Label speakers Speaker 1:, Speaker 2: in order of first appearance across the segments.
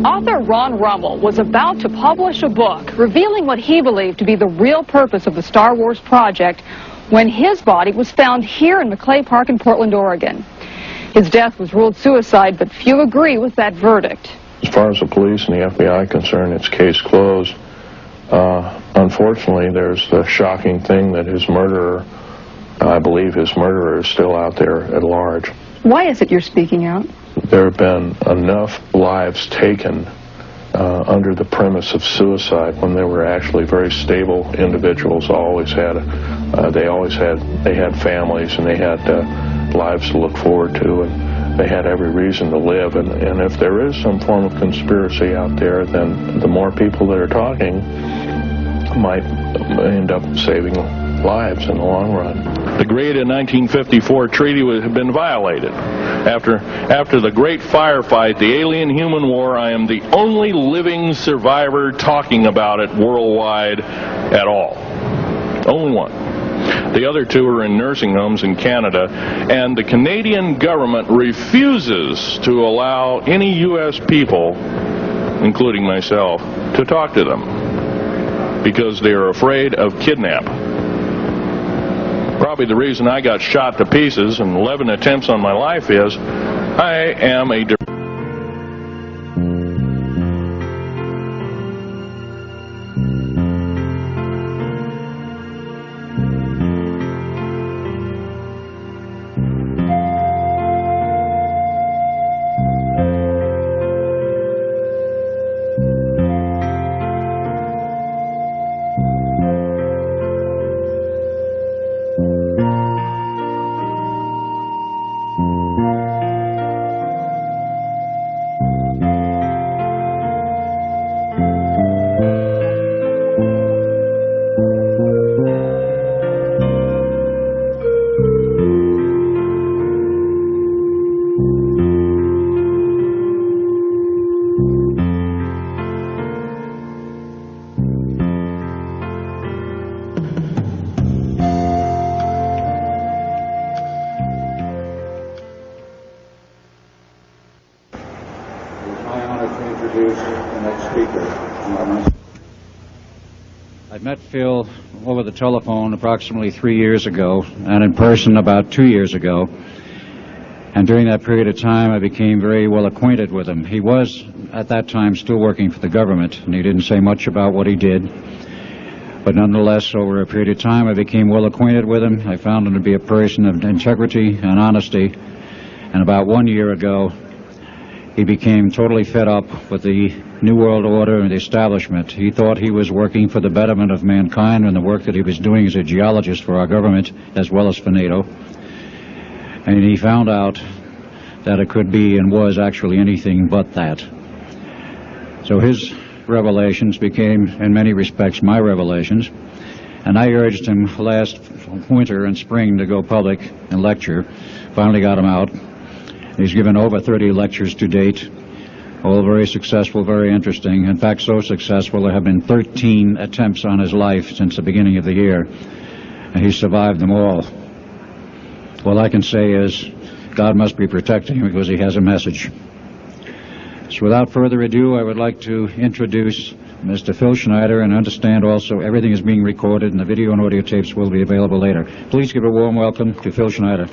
Speaker 1: Author Ron Rummel was about to publish a book revealing what he believed to be the real purpose of the Star Wars project when his body was found here in McClay Park in Portland, Oregon. His death was ruled suicide, but few agree with that verdict.
Speaker 2: As far as the police and the FBI are concerned, it's case closed. Unfortunately, there's the shocking thing that his murderer, I believe his murderer, is still out there at large.
Speaker 1: Why is it you're speaking out?
Speaker 2: There have been enough lives taken under the premise of suicide when they were actually very stable individuals. They had families and they had lives to look forward to, and they had every reason to live. And if there is some form of conspiracy out there, then the more people that are talking might end up saving lives in the long run.
Speaker 3: The great 1954 treaty had been violated. After the great firefight, the alien-human war, I am the only living survivor talking about it worldwide at all. Only one. The other two are in nursing homes in Canada, and the Canadian government refuses to allow any U.S. people, including myself, to talk to them because they are afraid of kidnap. Probably the reason I got shot to pieces and 11 attempts on my life is I am a
Speaker 4: I met Phil over the telephone approximately 3 years ago, and in person about 2 years ago. And during that period of time, I became very well acquainted with him. He was, at that time, still working for the government, and he didn't say much about what he did. But nonetheless, over a period of time, I became well acquainted with him. I found him to be a person of integrity and honesty. And about 1 year ago, he became totally fed up with the New World Order and the establishment. He thought he was working for the betterment of mankind and the work that he was doing as a geologist for our government as well as for NATO. And he found out that it could be and was actually anything but that. So his revelations became, in many respects, my revelations. And I urged him last winter and spring to go public and lecture. Finally got him out. He's given over 30 lectures to date, all very successful, very interesting. In fact, so successful there have been 13 attempts on his life since the beginning of the year, and he survived them all. All I can say is God must be protecting him because he has a message. So without further ado, I would like to introduce Mr. Phil Schneider, and understand also everything is being recorded and the video and audio tapes will be available later. Please give a warm welcome to Phil Schneider.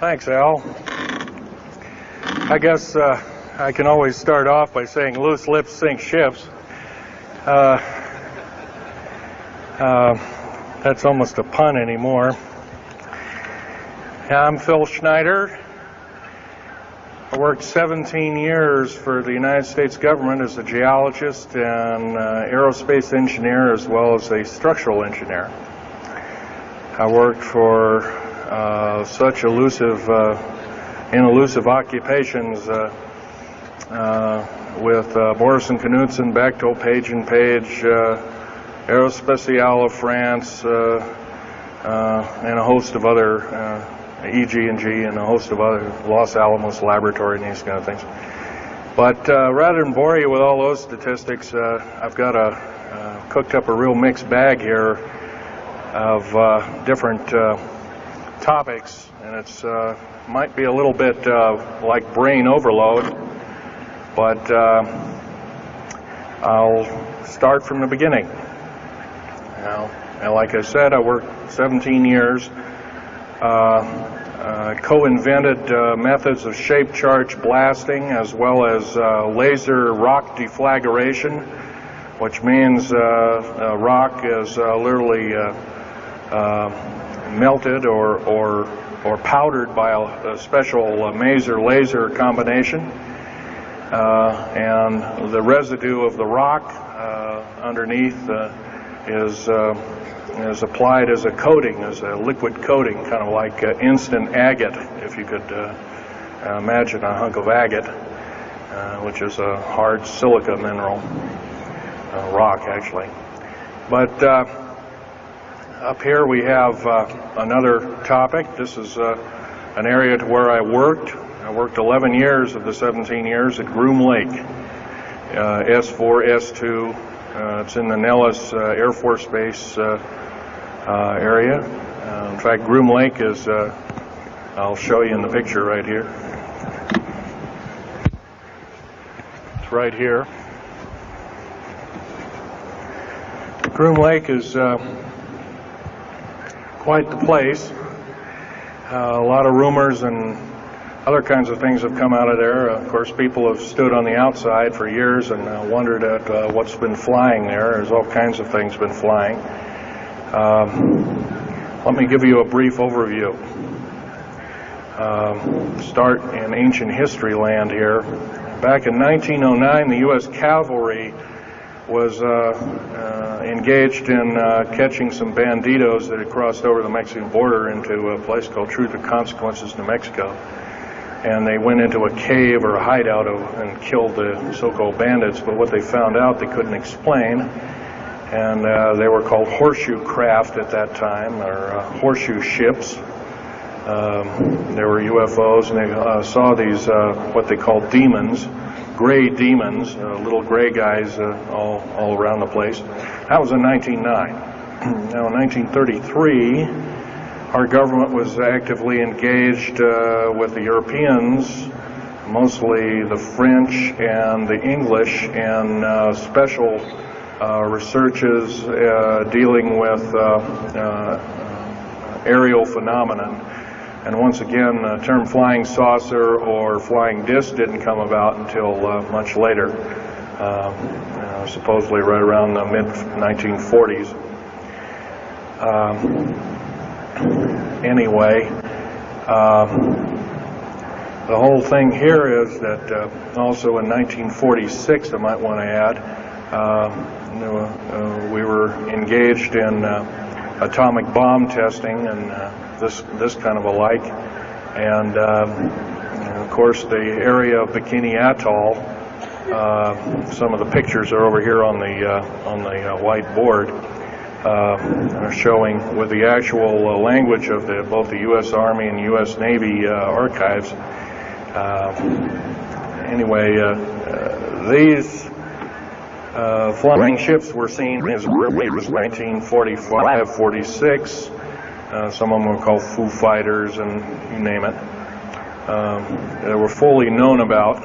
Speaker 5: Thanks, Al. I guess I can always start off by saying loose lips sink ships. That's almost a pun anymore. I'm Phil Schneider. I worked 17 years for the United States government as a geologist and aerospace engineer as well as a structural engineer. I worked for such elusive occupations with Morrison Knudsen, Bechtel, Page & Page, Aerospatiale of France, and a host of other, EG&G, and a host of other, Los Alamos Laboratory and these kind of things. But rather than bore you with all those statistics, I've got cooked up a real mixed bag here different topics, and it's might be a little bit like brain overload, but I'll start from the beginning. And like I said, I worked 17 years, co-invented methods of shape charge blasting as well as laser rock deflagration, which means rock is literally melted or powdered by a special laser combination, and the residue of the rock underneath is applied as a coating, as a liquid coating, kind of like instant agate, if you could imagine a hunk of agate, which is a hard silica mineral, rock actually. But up here we have another topic. This is an area to where I worked. I worked 11 years of the 17 years at Groom Lake, S4, S2. It's in the Nellis Air Force Base area. In fact, Groom Lake is, I'll show you in the picture right here. It's right here. Groom Lake is quite the place. A lot of rumors and other kinds of things have come out of there. Of course, people have stood on the outside for years and wondered at what's been flying there. There's all kinds of things been flying. Let me give you a brief overview. Start in ancient history land here. Back in 1909, the U.S. cavalry was engaged in catching some banditos that had crossed over the Mexican border into a place called Truth or Consequences, New Mexico. And they went into a cave or a hideout and killed the so-called bandits, but what they found out they couldn't explain, and they were called horseshoe craft at that time, or horseshoe ships. There were UFOs, and they saw these, what they called demons, gray demons, little gray guys all around the place. That was in 1909. Now in 1933, our government was actively engaged with the Europeans, mostly the French and the English, in special researches dealing with aerial phenomenon. And once again, the term flying saucer or flying disc didn't come about until much later, supposedly right around the mid-1940s. Anyway, the whole thing here is that also in 1946, I might want to add, we were engaged in atomic bomb testing and this kind of a like, and of course the area of Bikini Atoll. Some of the pictures are over here on the white board. Are showing with the actual language of both the U.S. Army and U.S. Navy archives. Anyway, these flying ships were seen as early as 1945, 46. Some of them were called Foo Fighters, and you name it. They were fully known about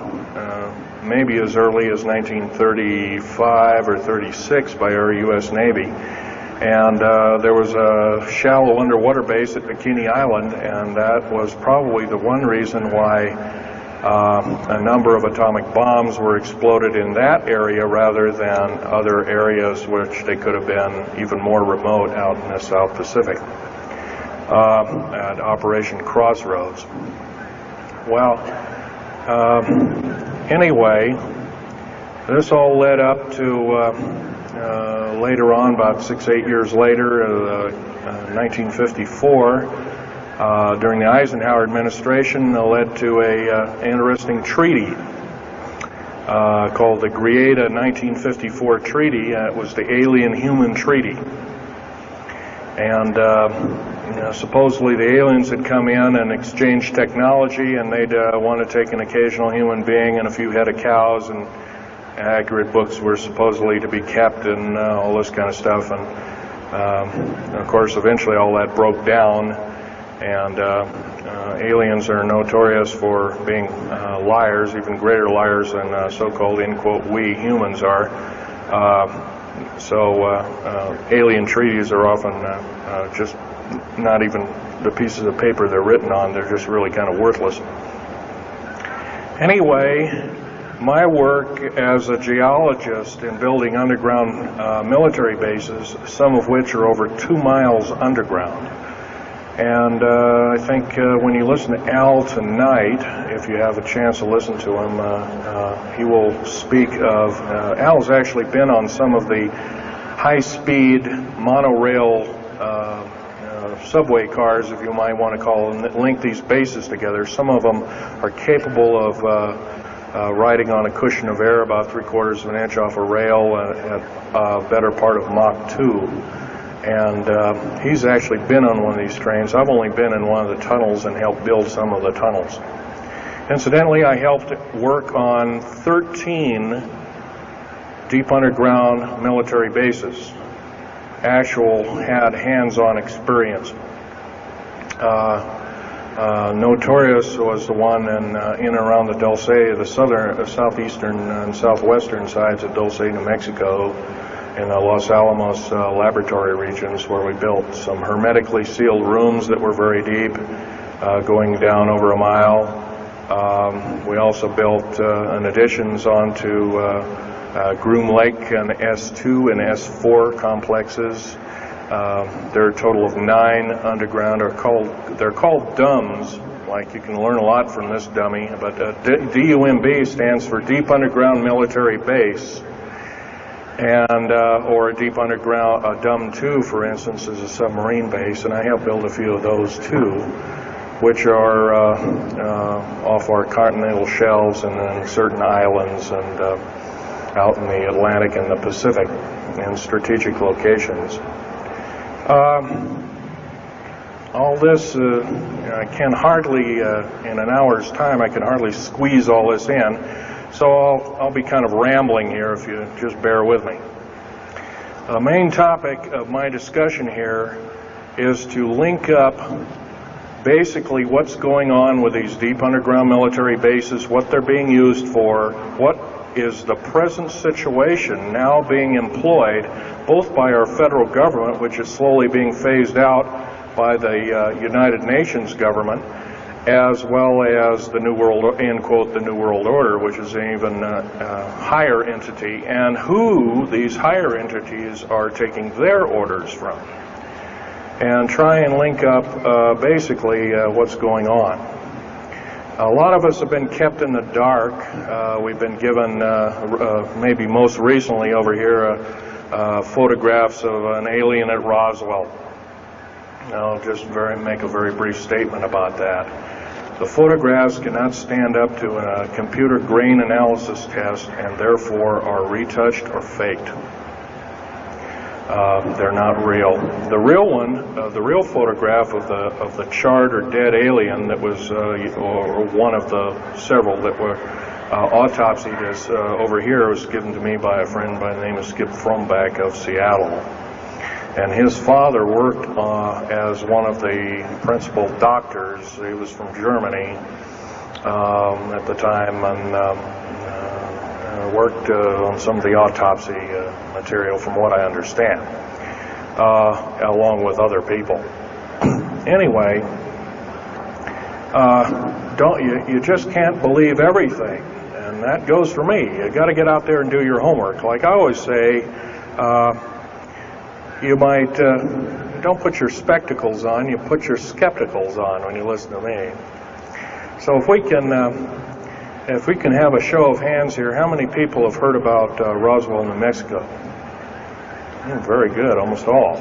Speaker 5: maybe as early as 1935 or 36 by our U.S. Navy. And there was a shallow underwater base at Bikini Island, and that was probably the one reason why a number of atomic bombs were exploded in that area rather than other areas which they could have been even more remote out in the South Pacific at Operation Crossroads. Well, anyway, this all led up to later on, about 6-8 years later, 1954, during the Eisenhower administration, led to an interesting treaty called the Greada 1954 Treaty. It was the Alien-Human Treaty. And supposedly the aliens had come in and exchanged technology, and they'd want to take an occasional human being and a few head of cows, and accurate books were supposedly to be kept and all this kind of stuff. And Of course, eventually all that broke down, and aliens are notorious for being liars, even greater liars than so-called, in quote, we humans are. So alien treaties are often just not even the pieces of paper they're written on, they're just really kind of worthless. Anyway, my work as a geologist in building underground military bases, some of which are over 2 miles underground. And I think when you listen to Al tonight, if you have a chance to listen to him, he will speak of, Al's actually been on some of the high-speed monorail subway cars, if you might want to call them, that link these bases together. Some of them are capable of riding on a cushion of air about 3/4 of an inch off a rail at a better part of Mach 2. And he's actually been on one of these trains. I've only been in one of the tunnels and helped build some of the tunnels. Incidentally, I helped work on 13 deep underground military bases. Had hands-on experience. Notorious was the one in and around the Dulce, the southeastern and southwestern sides of Dulce, New Mexico, in the Los Alamos laboratory regions, where we built some hermetically sealed rooms that were very deep, going down over a mile. We also built additions onto Groom Lake and S2 and S4 complexes. There are a total of 9 underground. They're called DUMBs. Like, you can learn a lot from this dummy, but DUMB stands for Deep Underground Military Base, and or a deep underground, DUM2, for instance, is a submarine base, and I helped build a few of those too, which are off our continental shelves and then certain islands and out in the Atlantic and the Pacific in strategic locations. All this, I can hardly, in an hour's time, I can hardly squeeze all this in, so I'll be kind of rambling here if you just bear with me. The main topic of my discussion here is to link up basically what's going on with these deep underground military bases, what they're being used for, what is the present situation now being employed both by our federal government, which is slowly being phased out by the United Nations government, as well as the New World, end quote, the New World Order, which is an even higher entity, and who these higher entities are taking their orders from, and try and link up basically what's going on. A lot of us have been kept in the dark. We've been given, maybe most recently over here, photographs of an alien at Roswell. I'll just make a very brief statement about that. The photographs cannot stand up to a computer grain analysis test and therefore are retouched or faked. They're not real. The real one, the real photograph of the charred or dead alien that was, or one of the several that were autopsied, is over here, was given to me by a friend by the name of Skip Frombach of Seattle. And his father worked as one of the principal doctors. He was from Germany at the time, and worked on some of the autopsy material, from what I understand, along with other people. Anyway, you just can't believe everything, and that goes for me. You got to get out there and do your homework. Like I always say, you might don't put your spectacles on, you put your skepticals on when you listen to me. So if we can have a show of hands here, how many people have heard about Roswell, New Mexico? Very good, almost all.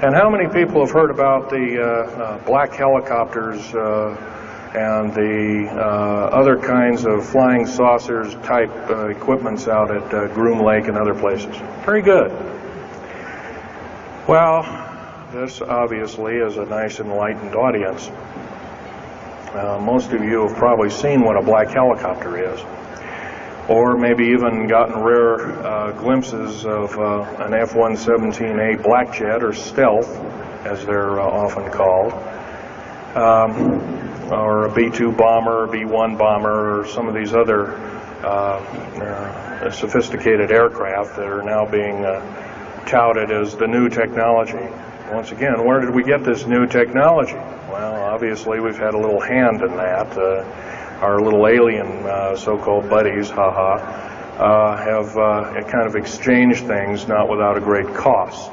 Speaker 5: And how many people have heard about the black helicopters and the other kinds of flying saucers type equipments out at Groom Lake and other places? Very good. Well, this obviously is a nice enlightened audience. Most of you have probably seen what a black helicopter is. or maybe even gotten rare glimpses of an F-117A black jet, or stealth, as they're often called, or a B-2 bomber, or B-1 bomber, or some of these other sophisticated aircraft that are now being touted as the new technology. Once again, where did we get this new technology? Well, obviously we've had a little hand in that. Our little alien so-called buddies, have kind of exchanged things, not without a great cost.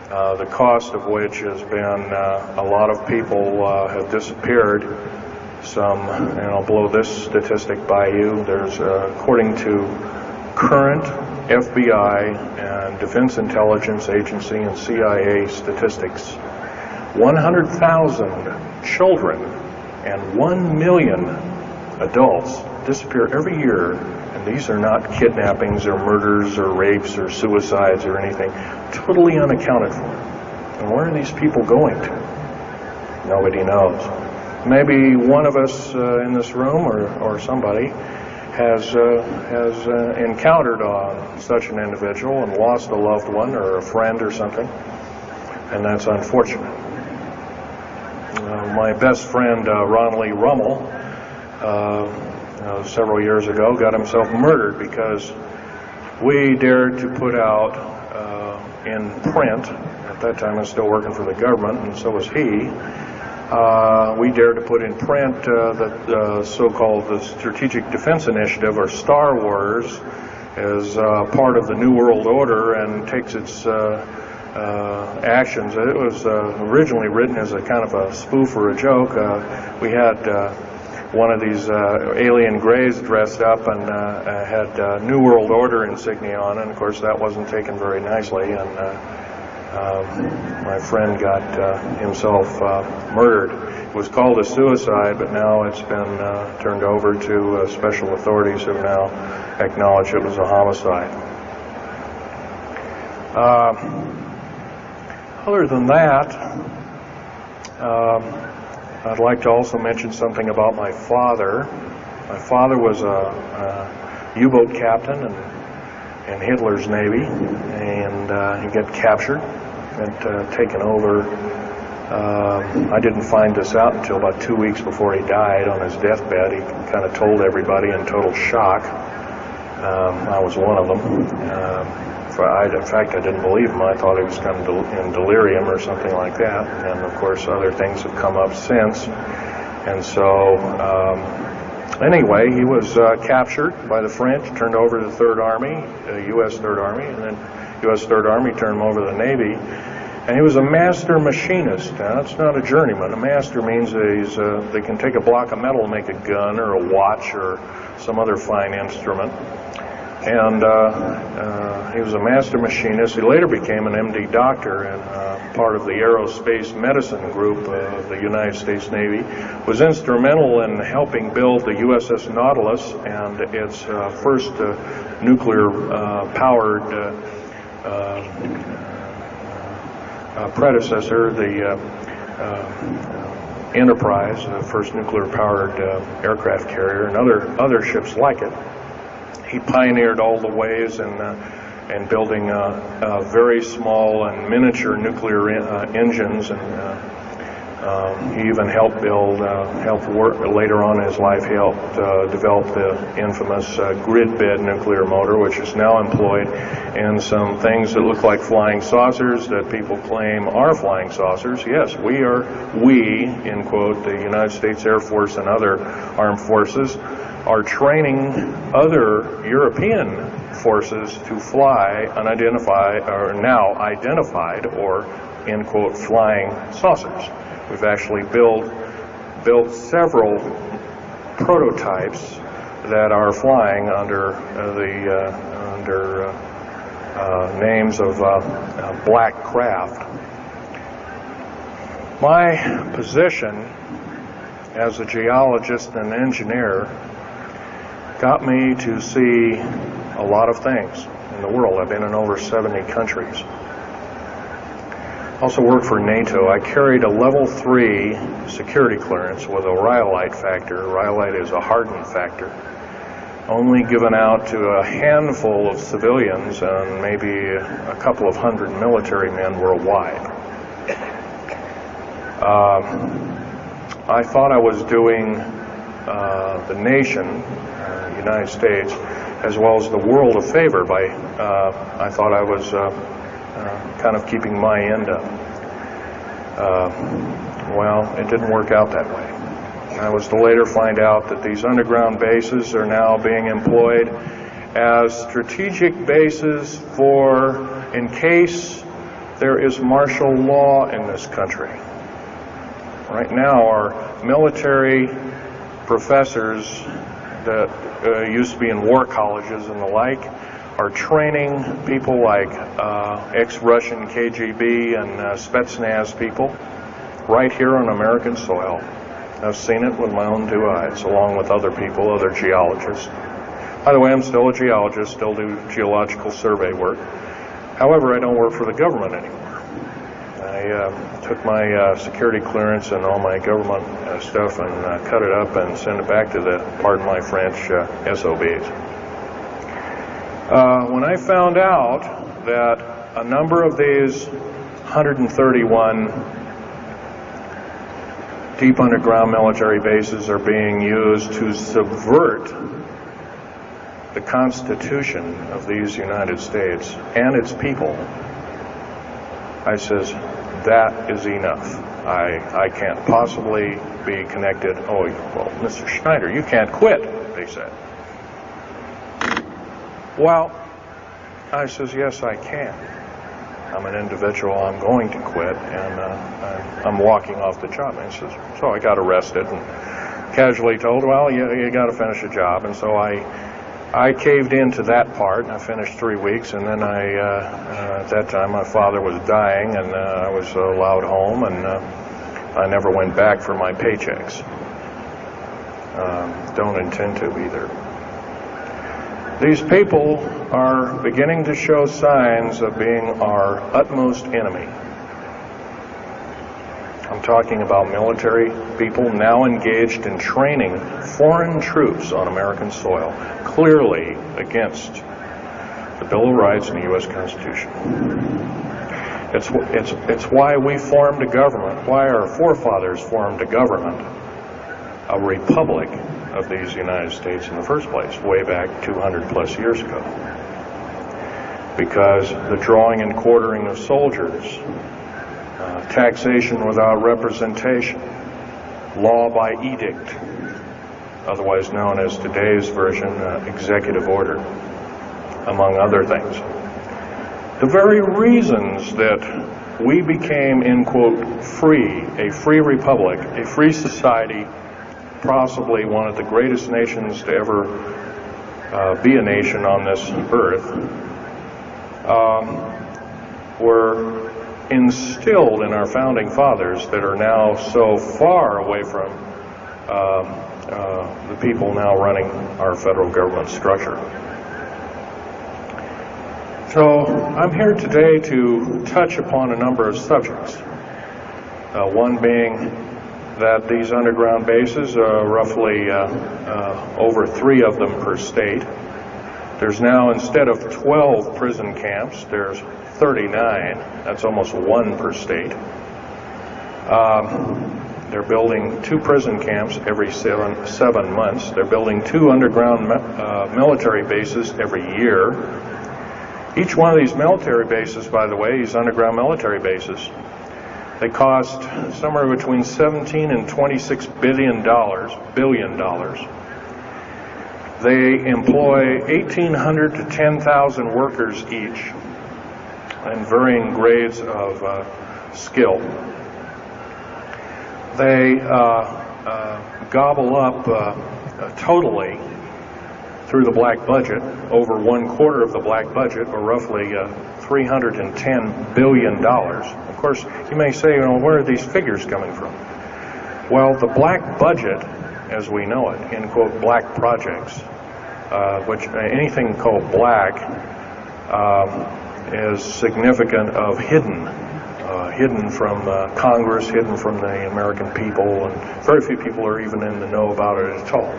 Speaker 5: The cost of which has been a lot of people have disappeared. And I'll blow this statistic by you. There's, according to current FBI and Defense Intelligence Agency and CIA statistics, 100,000 children and 1 million adults disappear every year, and these are not kidnappings or murders or rapes or suicides or anything, totally unaccounted for. And where are these people going to? Nobody knows. Maybe one of us in this room or somebody has encountered such an individual and lost a loved one or a friend or something, and that's unfortunate. My best friend, Ron Lee Rummel, several years ago, got himself murdered because we dared to put out in print, at that time I was still working for the government, and so was he, we dared to put in print the so-called the Strategic Defense Initiative, or Star Wars, as part of the New World Order, and takes its actions. It was originally written as a kind of a spoof or a joke. We had one of these alien greys dressed up and had New World Order insignia on, and of course that wasn't taken very nicely, and my friend got himself murdered. It was called a suicide, but now it's been turned over to special authorities who now acknowledge it was a homicide. Other than that, I'd like to also mention something about my father. My father was a U-boat captain in Hitler's Navy, and he got captured and taken over. I didn't find this out until about 2 weeks before he died on his deathbed. He kind of told everybody in total shock. I was one of them. In fact, I didn't believe him. I thought he was kind of in delirium or something like that. And of course, other things have come up since. And so, anyway, he was captured by the French, turned over to the Third Army, the U.S. Third Army, and then U.S. Third Army turned him over to the Navy. And he was a master machinist. Now, that's not a journeyman. A master means that they can take a block of metal and make a gun or a watch or some other fine instrument. And he was a master machinist. He later became an MD doctor and part of the aerospace medicine group of the United States Navy. Was instrumental in helping build the USS Nautilus and its first nuclear-powered predecessor, the Enterprise, the first nuclear-powered aircraft carrier, and other ships like it. He pioneered all the ways in building very small and miniature nuclear engines, and he even helped work later on in his life. He helped develop the infamous grid bed nuclear motor, which is now employed in some things that look like flying saucers that people claim are flying saucers. Yes, we, in quote, the United States Air Force and other armed forces, are training other European forces to fly unidentified, or now identified, or, in quote, flying saucers. We've actually built several prototypes that are flying under names of black craft. My position as a geologist and engineer got me to see a lot of things in the world. I've been in over 70 countries. Also worked for NATO. I carried a level 3 security clearance with a rhyolite factor. Rhyolite is a hardened factor. only given out to a handful of civilians and maybe a couple of hundred military men worldwide. I thought I was doing the nation, the United States, as well as the world a favor by, I thought I was kind of keeping my end up. Well, it didn't work out that way. I was to later find out that these underground bases are now being employed as strategic bases for, in case there is martial law in this country. Right now, our military professors that used to be in war colleges and the like are training people like ex-Russian KGB and Spetsnaz people right here on American soil. I've seen it with my own two eyes, along with other people, other geologists. By the way, I'm still a geologist, still do geological survey work. However, I don't work for the government anymore. I took my security clearance and all my government stuff and cut it up and sent it back to the, pardon my French, SOBs. When I found out that a number of these 131 deep underground military bases are being used to subvert the Constitution of these United States and its people, I says, that is enough. I can't possibly be connected. Oh, well, Mr. Schneider, you can't quit, they said. Well, I says, yes, I can. I'm an individual, I'm going to quit, and I'm walking off the job. And he says, so I got arrested and casually told, well, you got to finish the job. And so I caved into that part, and I finished 3 weeks, and then at that time my father was dying, and I was allowed home, and I never went back for my paychecks. Don't intend to either. These people are beginning to show signs of being our utmost enemy. I'm talking about military people now engaged in training foreign troops on American soil, clearly against the Bill of Rights and the U.S. Constitution. It's why we formed a government, why our forefathers formed a government, a republic of these United States in the first place, way back 200 plus years ago. Because the drawing and quartering of soldiers, taxation without representation, law by edict, otherwise known as today's version, executive order, among other things. The very reasons that we became, in quote, free, a free republic, a free society, possibly one of the greatest nations to ever be a nation on this earth, were instilled in our founding fathers that are now so far away from the people now running our federal government structure. So I'm here today to touch upon a number of subjects. One being that these underground bases are roughly over 3 of them per state. There's now, instead of 12 prison camps, there's 39. That's almost 1 per state. They're building 2 prison camps every 7 months. They're building 2 underground military bases every year. Each one of these military bases, by the way, these underground military bases, they cost somewhere between $17 and $26 billion. They employ 1,800 to 10,000 workers each in varying grades of skill. They gobble up totally through the black budget, over 1/4 of the black budget, or roughly $310 billion. Of course, you may say, where are these figures coming from? Well, the black budget, as we know it, in quote, black projects, which anything called black is significant of hidden from Congress, hidden from the American people, and very few people are even in the know about it at all.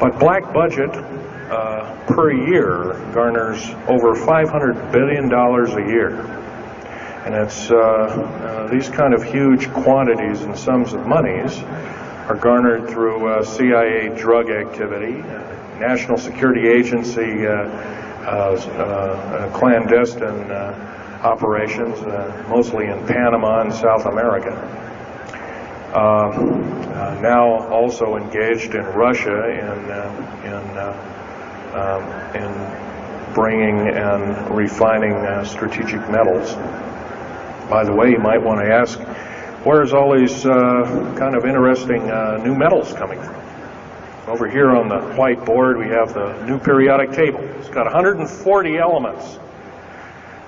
Speaker 5: But black budget per year garners over $500 billion a year. And it's these kind of huge quantities and sums of monies are garnered through CIA drug activity, National Security Agency clandestine operations, mostly in Panama and South America. Now also engaged in Russia in bringing and refining strategic metals. By the way, you might want to ask, where's all these kind of interesting new metals coming from? Over here on the whiteboard we have the new periodic table. It's got 140 elements.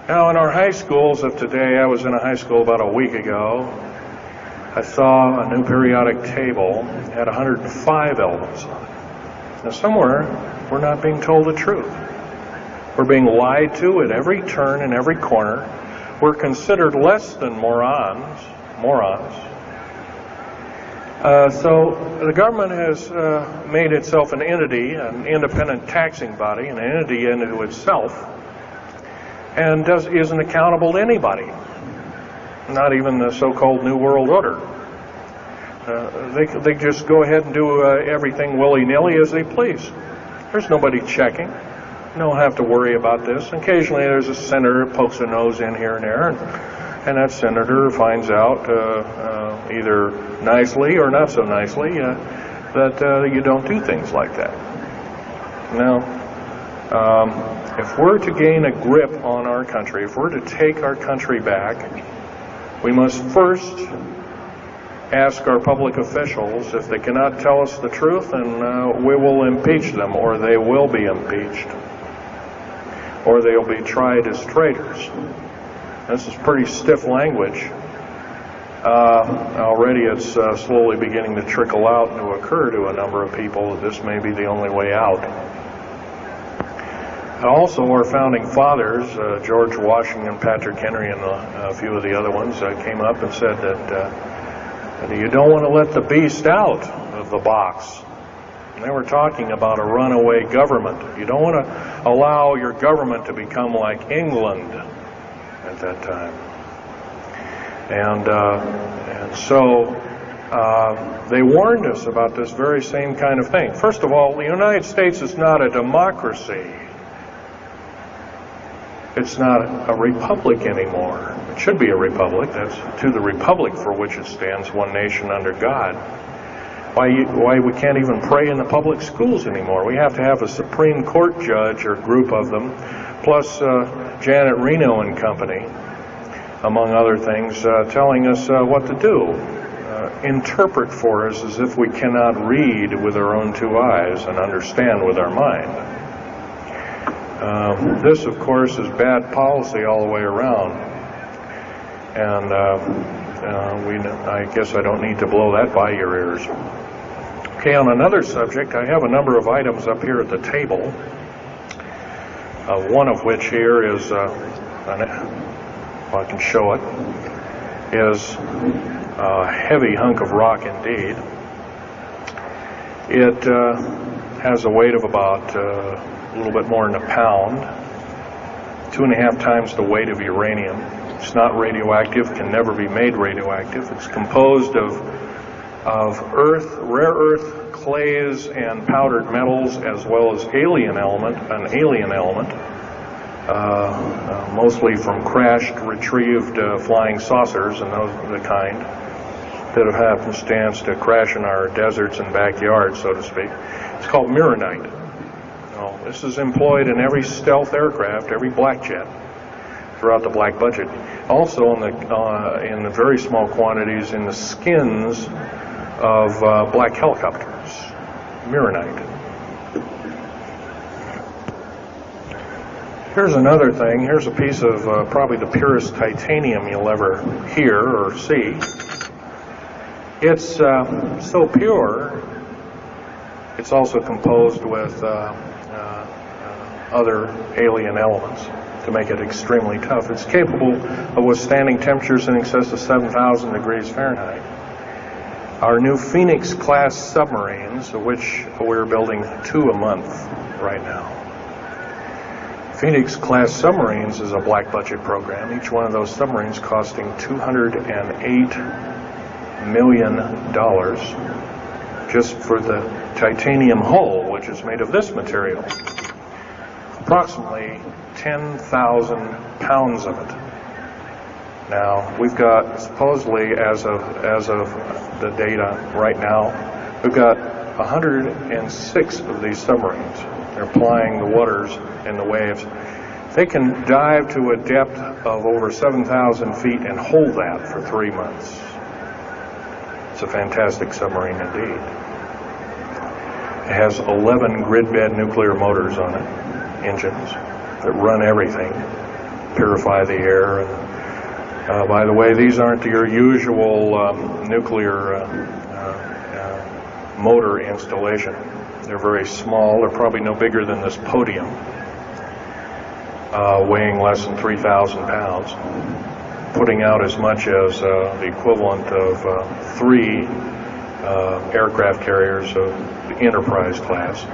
Speaker 5: Now in our high schools of today, I was in a high school about a week ago, I saw a new periodic table had 105 elements on it. Now somewhere we're not being told the truth. We're being lied to at every turn and every corner. We're considered less than morons. So the government has made itself an entity, an independent taxing body, an entity into itself, and isn't accountable to anybody, not even the so-called New World Order. They just go ahead and do everything willy-nilly as they please. There's nobody checking. You don't have to worry about this. Occasionally there's a senator that pokes a nose in here and there, and that senator finds out either nicely or not so nicely that you don't do things like that. Now, if we're to gain a grip on our country, if we're to take our country back, we must first ask our public officials if they cannot tell us the truth, and we will impeach them, or they will be impeached, or they'll be tried as traitors. This is pretty stiff language. Already it's slowly beginning to trickle out and to occur to a number of people that this may be the only way out. Also, our founding fathers, George Washington, Patrick Henry, and a few of the other ones, came up and said that you don't want to let the beast out of the box. And they were talking about a runaway government. You don't want to allow your government to become like England at that time. And so they warned us about this very same kind of thing. First of all, the United States is not a democracy. It's not a republic anymore. It should be a republic. That's to the republic for which it stands, one nation under God. Why we can't even pray in the public schools anymore. We have to have a Supreme Court judge or group of them, plus Janet Reno and company, among other things, telling us what to do. Interpret for us as if we cannot read with our own two eyes and understand with our mind. This, of course, is bad policy all the way around. And I guess I don't need to blow that by your ears. Okay, on another subject, I have a number of items up here at the table. One of which here is, if I can show it, is a heavy hunk of rock indeed. It has a weight of about a little bit more than a pound, 2.5 times the weight of uranium. It's not radioactive, can never be made radioactive. It's composed of rare earth, clays, and powdered metals, as well as an alien element, mostly from crashed, retrieved flying saucers and those of the kind that have happenstance to crash in our deserts and backyards, so to speak. It's called mironite. This is employed in every stealth aircraft, every black jet, throughout the black budget. Also in the very small quantities in the skins of black helicopters, mironite. Here's another thing. Here's a piece of probably the purest titanium you'll ever hear or see. It's so pure, it's also composed with other alien elements to make it extremely tough. It's capable of withstanding temperatures in excess of 7,000 degrees Fahrenheit. Our new Phoenix-class submarines, of which we're building 2 a month right now. Phoenix-class submarines is a black budget program. Each one of those submarines costing $208 million just for the titanium hull, which is made of this material. Approximately 10,000 pounds of it. Now, we've got, supposedly, as of the data right now, we've got 106 of these submarines. They're plying the waters and the waves. They can dive to a depth of over 7,000 feet and hold that for 3 months. It's a fantastic submarine indeed. It has 11 grid-bed nuclear motors on it, engines, that run everything, purify the air. And, by the way, these aren't your usual nuclear motor installation. They're very small. They're probably no bigger than this podium, weighing less than 3,000 pounds, putting out as much as the equivalent of 3 aircraft carriers of the Enterprise class.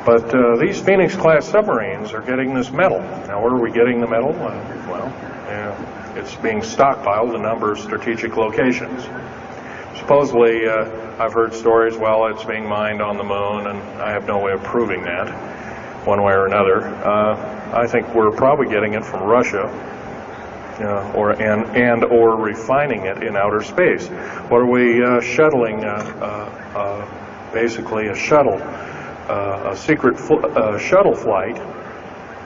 Speaker 5: But these Phoenix-class submarines are getting this metal. Now, where are we getting the metal? It's being stockpiled in a number of strategic locations. Supposedly, I've heard stories, well, it's being mined on the moon, and I have no way of proving that, one way or another. I think we're probably getting it from Russia, or refining it in outer space. What are we shuttling? Basically, a shuttle, a secret shuttle flight.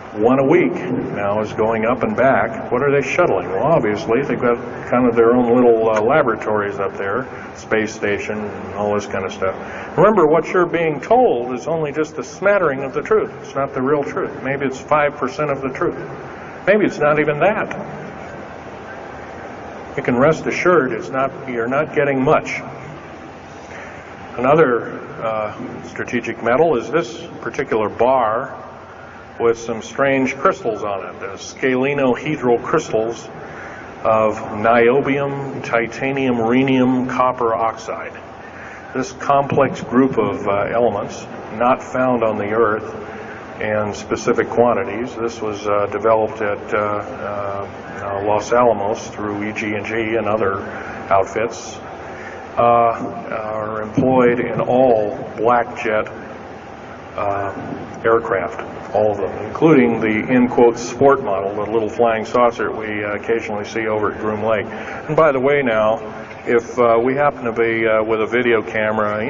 Speaker 5: 1 a week now is going up and back. What are they shuttling? Well, obviously, they've got kind of their own little laboratories up there, space station, and all this kind of stuff. Remember, what you're being told is only just a smattering of the truth. It's not the real truth. Maybe it's 5% of the truth. Maybe it's not even that. You can rest assured you're not getting much. Another strategic metal is this particular bar with some strange crystals on it, scalenohedral crystals of niobium, titanium, rhenium, copper oxide. This complex group of elements, not found on the Earth in specific quantities. This was developed at Los Alamos through EG&G and other outfits, are employed in all black jet aircraft. All of them, including the, in quote, sport model, the little flying saucer we occasionally see over at Groom Lake. And by the way now, if we happen to be with a video camera,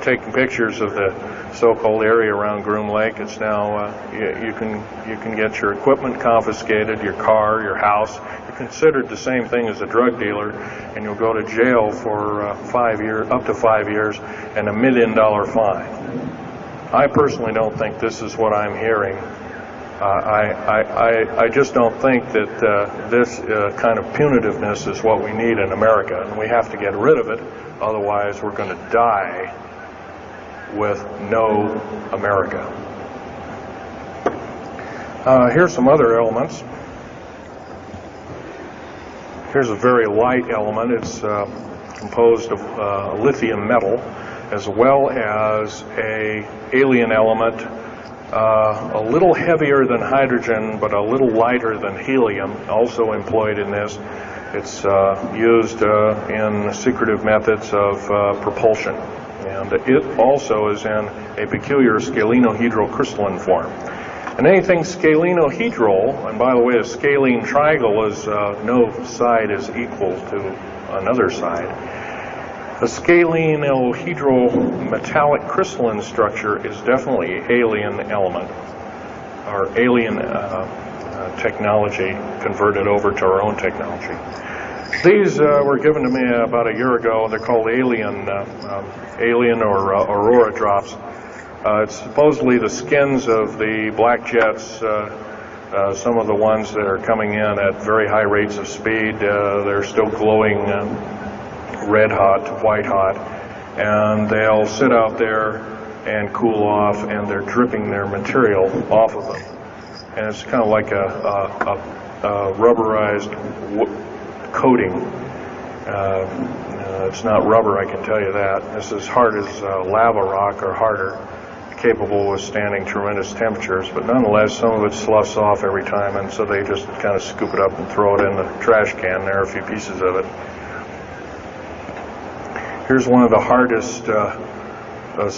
Speaker 5: taking pictures of the so-called area around Groom Lake, it's now, you can get your equipment confiscated, your car, your house. You're considered the same thing as a drug dealer, and you'll go to jail for 5 years, up to 5 years, and $1 million fine. I personally don't think this is what I'm hearing. I just don't think that this kind of punitiveness is what we need in America, and we have to get rid of it. Otherwise, we're going to die with no America. Here's some other elements. Here's a very light element. It's composed of lithium metal, as well as a alien element, a little heavier than hydrogen, but a little lighter than helium, also employed in this. It's used in secretive methods of propulsion, and it also is in a peculiar scalenohedral crystalline form. And anything scalenohedral, and by the way, a scalene triangle is no side is equal to another side. The scalenohedral metallic crystalline structure is definitely alien element, or alien technology converted over to our own technology. These were given to me about a year ago. They're called alien or aurora drops. It's supposedly the skins of the black jets, some of the ones that are coming in at very high rates of speed. They're still glowing red hot, white hot, and they'll sit out there and cool off, and they're dripping their material off of them. And it's kind of like a rubberized coating It's not rubber, I can tell you that. This is hard as lava rock or harder, capable of withstanding tremendous temperatures, but nonetheless some of it sloughs off every time, and so they just kind of scoop it up and throw it in the trash can. There are a few pieces of it. Here's one of the hardest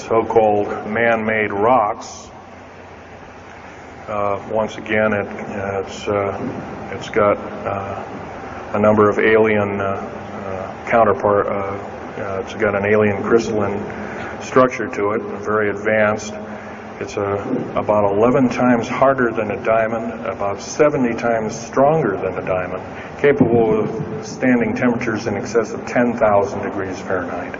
Speaker 5: so-called man-made rocks. Once again, it's got a number of alien counterpart. It's got an alien crystalline structure to it, very advanced. It's about 11 times harder than a diamond, about 70 times stronger than a diamond, capable of standing temperatures in excess of 10,000 degrees Fahrenheit.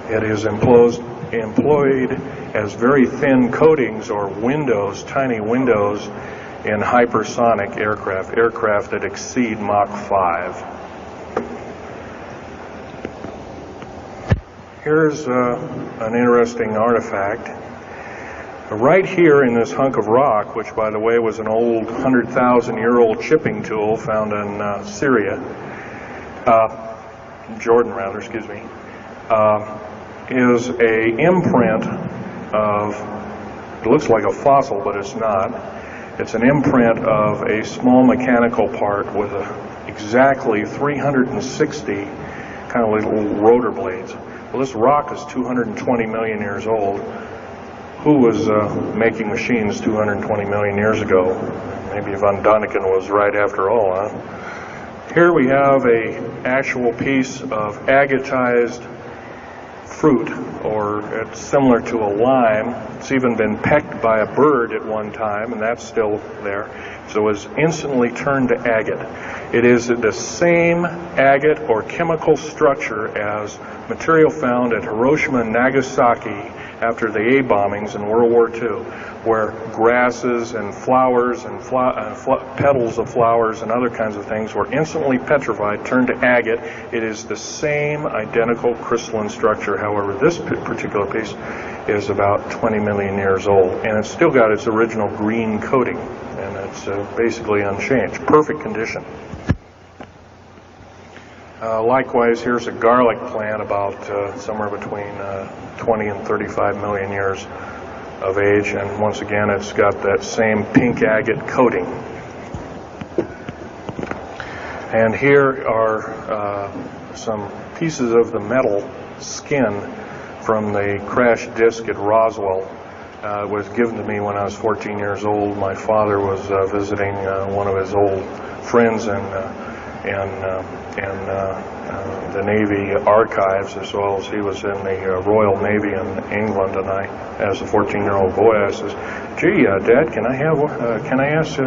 Speaker 5: It is employed as very thin coatings or windows, tiny windows, in hypersonic aircraft that exceed Mach 5. Here's an interesting artifact. Right here in this hunk of rock, which by the way was an old 100,000-year-old chipping tool found in Syria, Jordan rather, excuse me, is a imprint of, it looks like a fossil, but it's not. It's an imprint of a small mechanical part with exactly 360 kind of little rotor blades. Well, this rock is 220 million years old. Who was making machines 220 million years ago? Maybe Von Däniken was right after all, huh? Here we have an actual piece of agatized fruit, or it's similar to a lime. It's even been pecked by a bird at one time, and that's still there. So it was instantly turned to agate. It is the same agate or chemical structure as material found at Hiroshima and Nagasaki after the A bombings in World War II, where grasses and flowers and petals of flowers and other kinds of things were instantly petrified, turned to agate. It is the same identical crystalline structure. However, this particular piece is about 20 million years old, and it's still got its original green coating, and it's basically unchanged. Perfect condition. Likewise, here's a garlic plant about somewhere between 20 and 35 million years of age, and once again it's got that same pink agate coating. And here are some pieces of the metal skin from the crash disk at Roswell. It was given to me when I was 14 years old. My father was visiting one of his old friends in the Navy archives, as well as he was in the Royal Navy in England. And I, as a 14-year-old boy, I says, "Gee, Dad, can I ask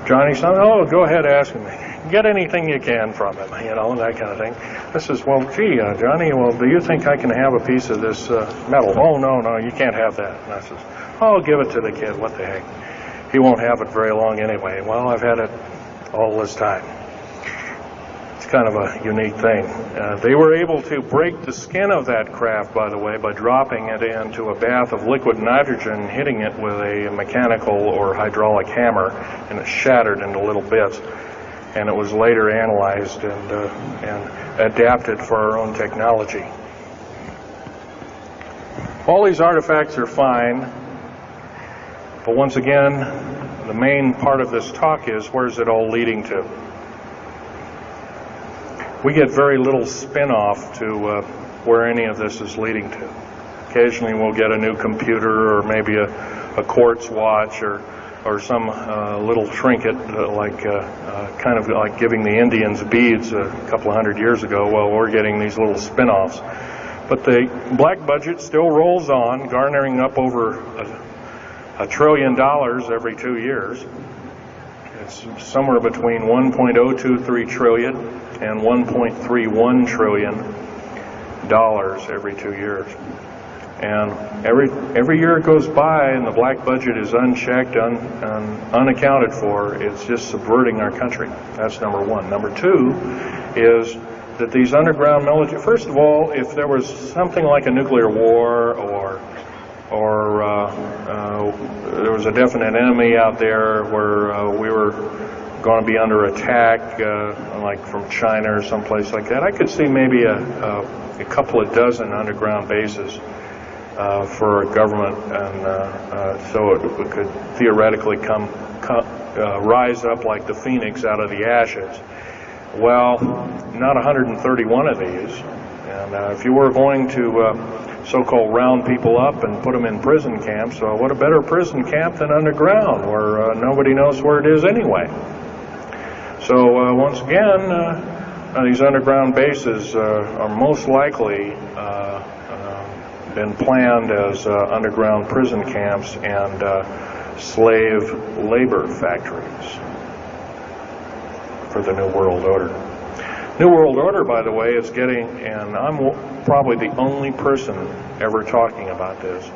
Speaker 5: Johnny something?" "Oh, go ahead, ask him. Get anything you can from him," that kind of thing. I says, "Well, gee, Johnny, do you think I can have a piece of this metal?" "Oh, no, you can't have that." And I says, "Oh, give it to the kid. What the heck? He won't have it very long anyway." Well, I've had it all this time. It's kind of a unique thing. They were able to break the skin of that craft, by the way, by dropping it into a bath of liquid nitrogen, hitting it with a mechanical or hydraulic hammer, and it shattered into little bits. And it was later analyzed and adapted for our own technology. All these artifacts are fine, but once again, the main part of this talk is, where's it all leading to? We get very little spin-off to where any of this is leading to. Occasionally we'll get a new computer, or maybe a quartz watch, or some little trinket, kind of like giving the Indians beads a couple of hundred years ago. Well, we're getting these little spin-offs. But the black budget still rolls on, garnering up over $1 trillion every 2 years. It's somewhere between 1.023 trillion and 1.31 trillion dollars every 2 years. And every year it goes by and the black budget is unchecked, unaccounted for, it's just subverting our country. That's number one. Number two is that these underground military, first of all, if there was something like a nuclear war or there was a definite enemy out there where we were going to be under attack, like from China or someplace like that. I could see maybe a couple of dozen underground bases for a government, and so it could theoretically rise up like the phoenix out of the ashes. Well, not 131 of these. And if you were going to so-called round people up and put them in prison camps, what a better prison camp than underground, where nobody knows where it is anyway. So once again, these underground bases are most likely been planned as underground prison camps and slave labor factories for the New World Order. New World Order, by the way, is getting, and I'm probably the only person ever talking about this,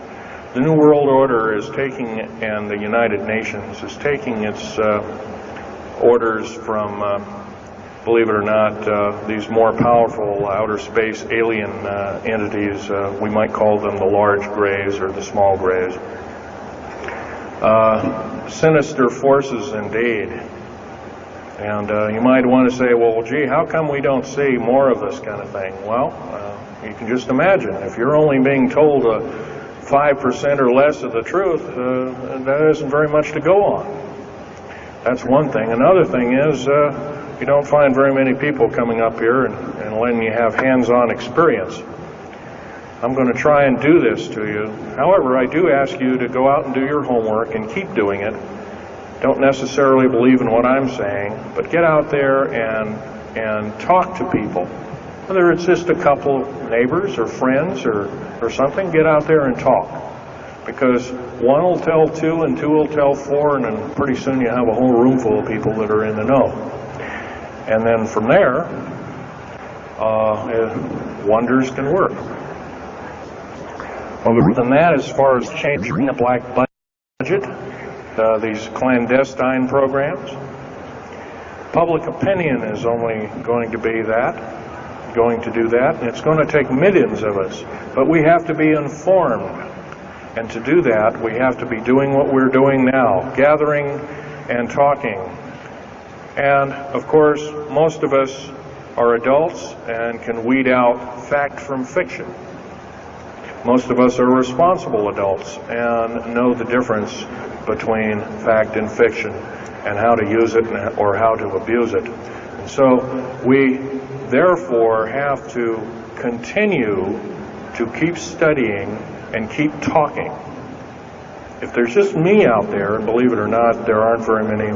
Speaker 5: the New World Order is taking, and the United Nations is taking its orders from, believe it or not, these more powerful outer space alien entities. We might call them the large grays or the small grays. Sinister forces indeed. And you might want to say, well, gee, how come we don't see more of this kind of thing? Well, you can just imagine. If you're only being told 5% or less of the truth, that isn't very much to go on. That's one thing. Another thing is you don't find very many people coming up here and letting you have hands-on experience. I'm going to try and do this to you. However, I do ask you to go out and do your homework and keep doing it. Don't necessarily believe in what I'm saying, but get out there and talk to people. Whether it's just a couple neighbors or friends or something, get out there and talk. Because one will tell two and two will tell four, and then pretty soon you have a whole room full of people that are in the know. And then from there, wonders can work. Other than that, as far as changing the black budget, these clandestine programs, public opinion is only going to be that, going to do that, and it's going to take millions of us. But we have to be informed. And to do that, we have to be doing what we're doing now, gathering and talking. And, of course, most of us are adults and can weed out fact from fiction. Most of us are responsible adults and know the difference between fact and fiction and how to use it or how to abuse it. And so we, therefore, have to continue to keep studying and keep talking. If there's just me out there, and believe it or not, there aren't very many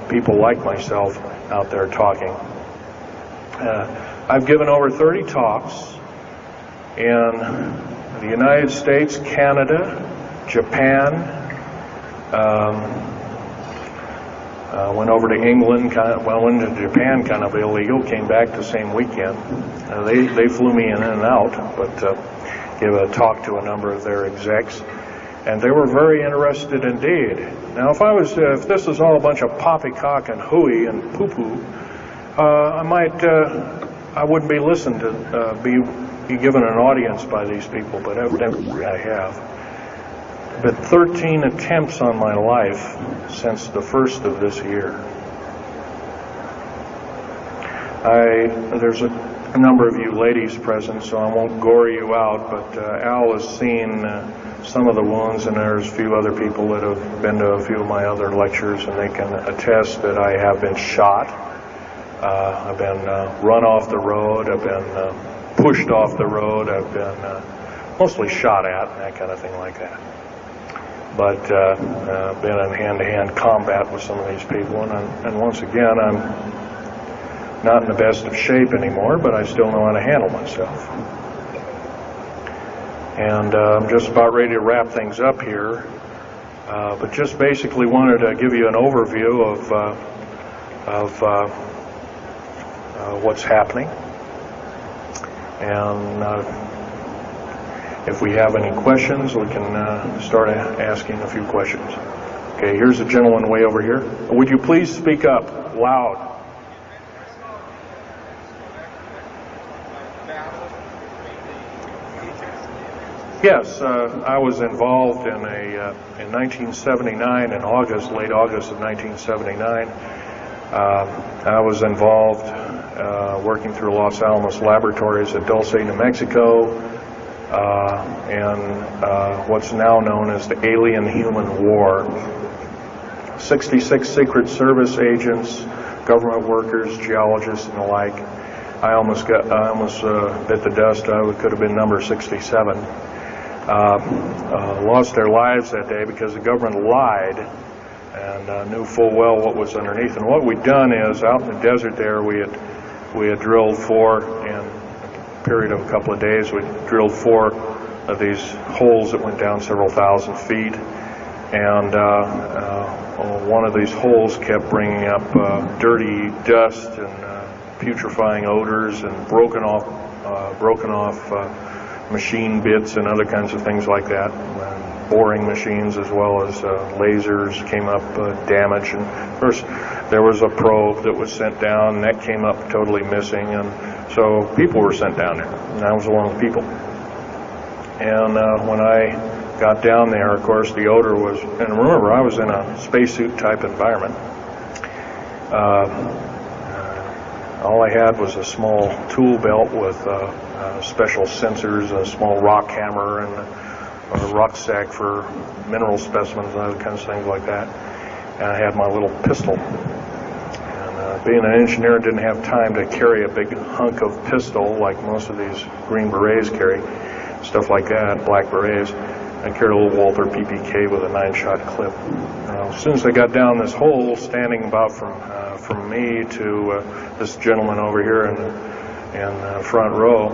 Speaker 5: people like myself out there talking. I've given over 30 talks in the United States, Canada, Japan, went over to England, went to Japan kind of illegal, came back the same weekend. They flew me in and out, but gave a talk to a number of their execs, and they were very interested indeed. Now, if this was all a bunch of poppycock and hooey and poo-poo, I wouldn't be listened to, be given an audience by these people, but evidently I have. But 13 attempts on my life since the first of this year. There's a number of you ladies present, so I won't gore you out, but Al has seen some of the wounds, and there's a few other people that have been to a few of my other lectures, and they can attest that I have been shot. I've been run off the road, I've been pushed off the road, I've been mostly shot at, and that kind of thing like that. But been in hand-to-hand combat with some of these people, and once again, I'm not in the best of shape anymore, but I still know how to handle myself. And I'm just about ready to wrap things up here, but just basically wanted to give you an overview of what's happening. And if we have any questions, we can start asking a few questions. Okay, here's a gentleman way over here. Would you please speak up loud? Yes, I was involved in 1979, in August, late August of 1979. I was involved working through Los Alamos Laboratories at Dulce, New Mexico, and what's now known as the Alien-Human War. 66 Secret Service agents, government workers, geologists, and the like. I almost bit the dust. I could have been number 67. Lost their lives that day because the government lied and knew full well what was underneath. And what we'd done is, out in the desert there, we had drilled in a period of a couple of days, we drilled 4 of these holes that went down several thousand feet. And one of these holes kept bringing up dirty dust and putrefying odors and broken off machine bits and other kinds of things like that. Boring machines as well as lasers came up damaged. And of course, there was a probe that was sent down, and that came up totally missing. And so people were sent down there, and I was one of the people. And when I got down there, of course, the odor was, and remember, I was in a spacesuit type environment. All I had was a small tool belt with special sensors, a small rock hammer, and a rucksack for mineral specimens and other kinds of things like that. And I had my little pistol. And being an engineer, didn't have time to carry a big hunk of pistol like most of these Green Berets carry, stuff like that, Black Berets. I carried a little Walther PPK with a 9-shot clip. As soon as I got down this hole, standing about from me to this gentleman over here in the front row,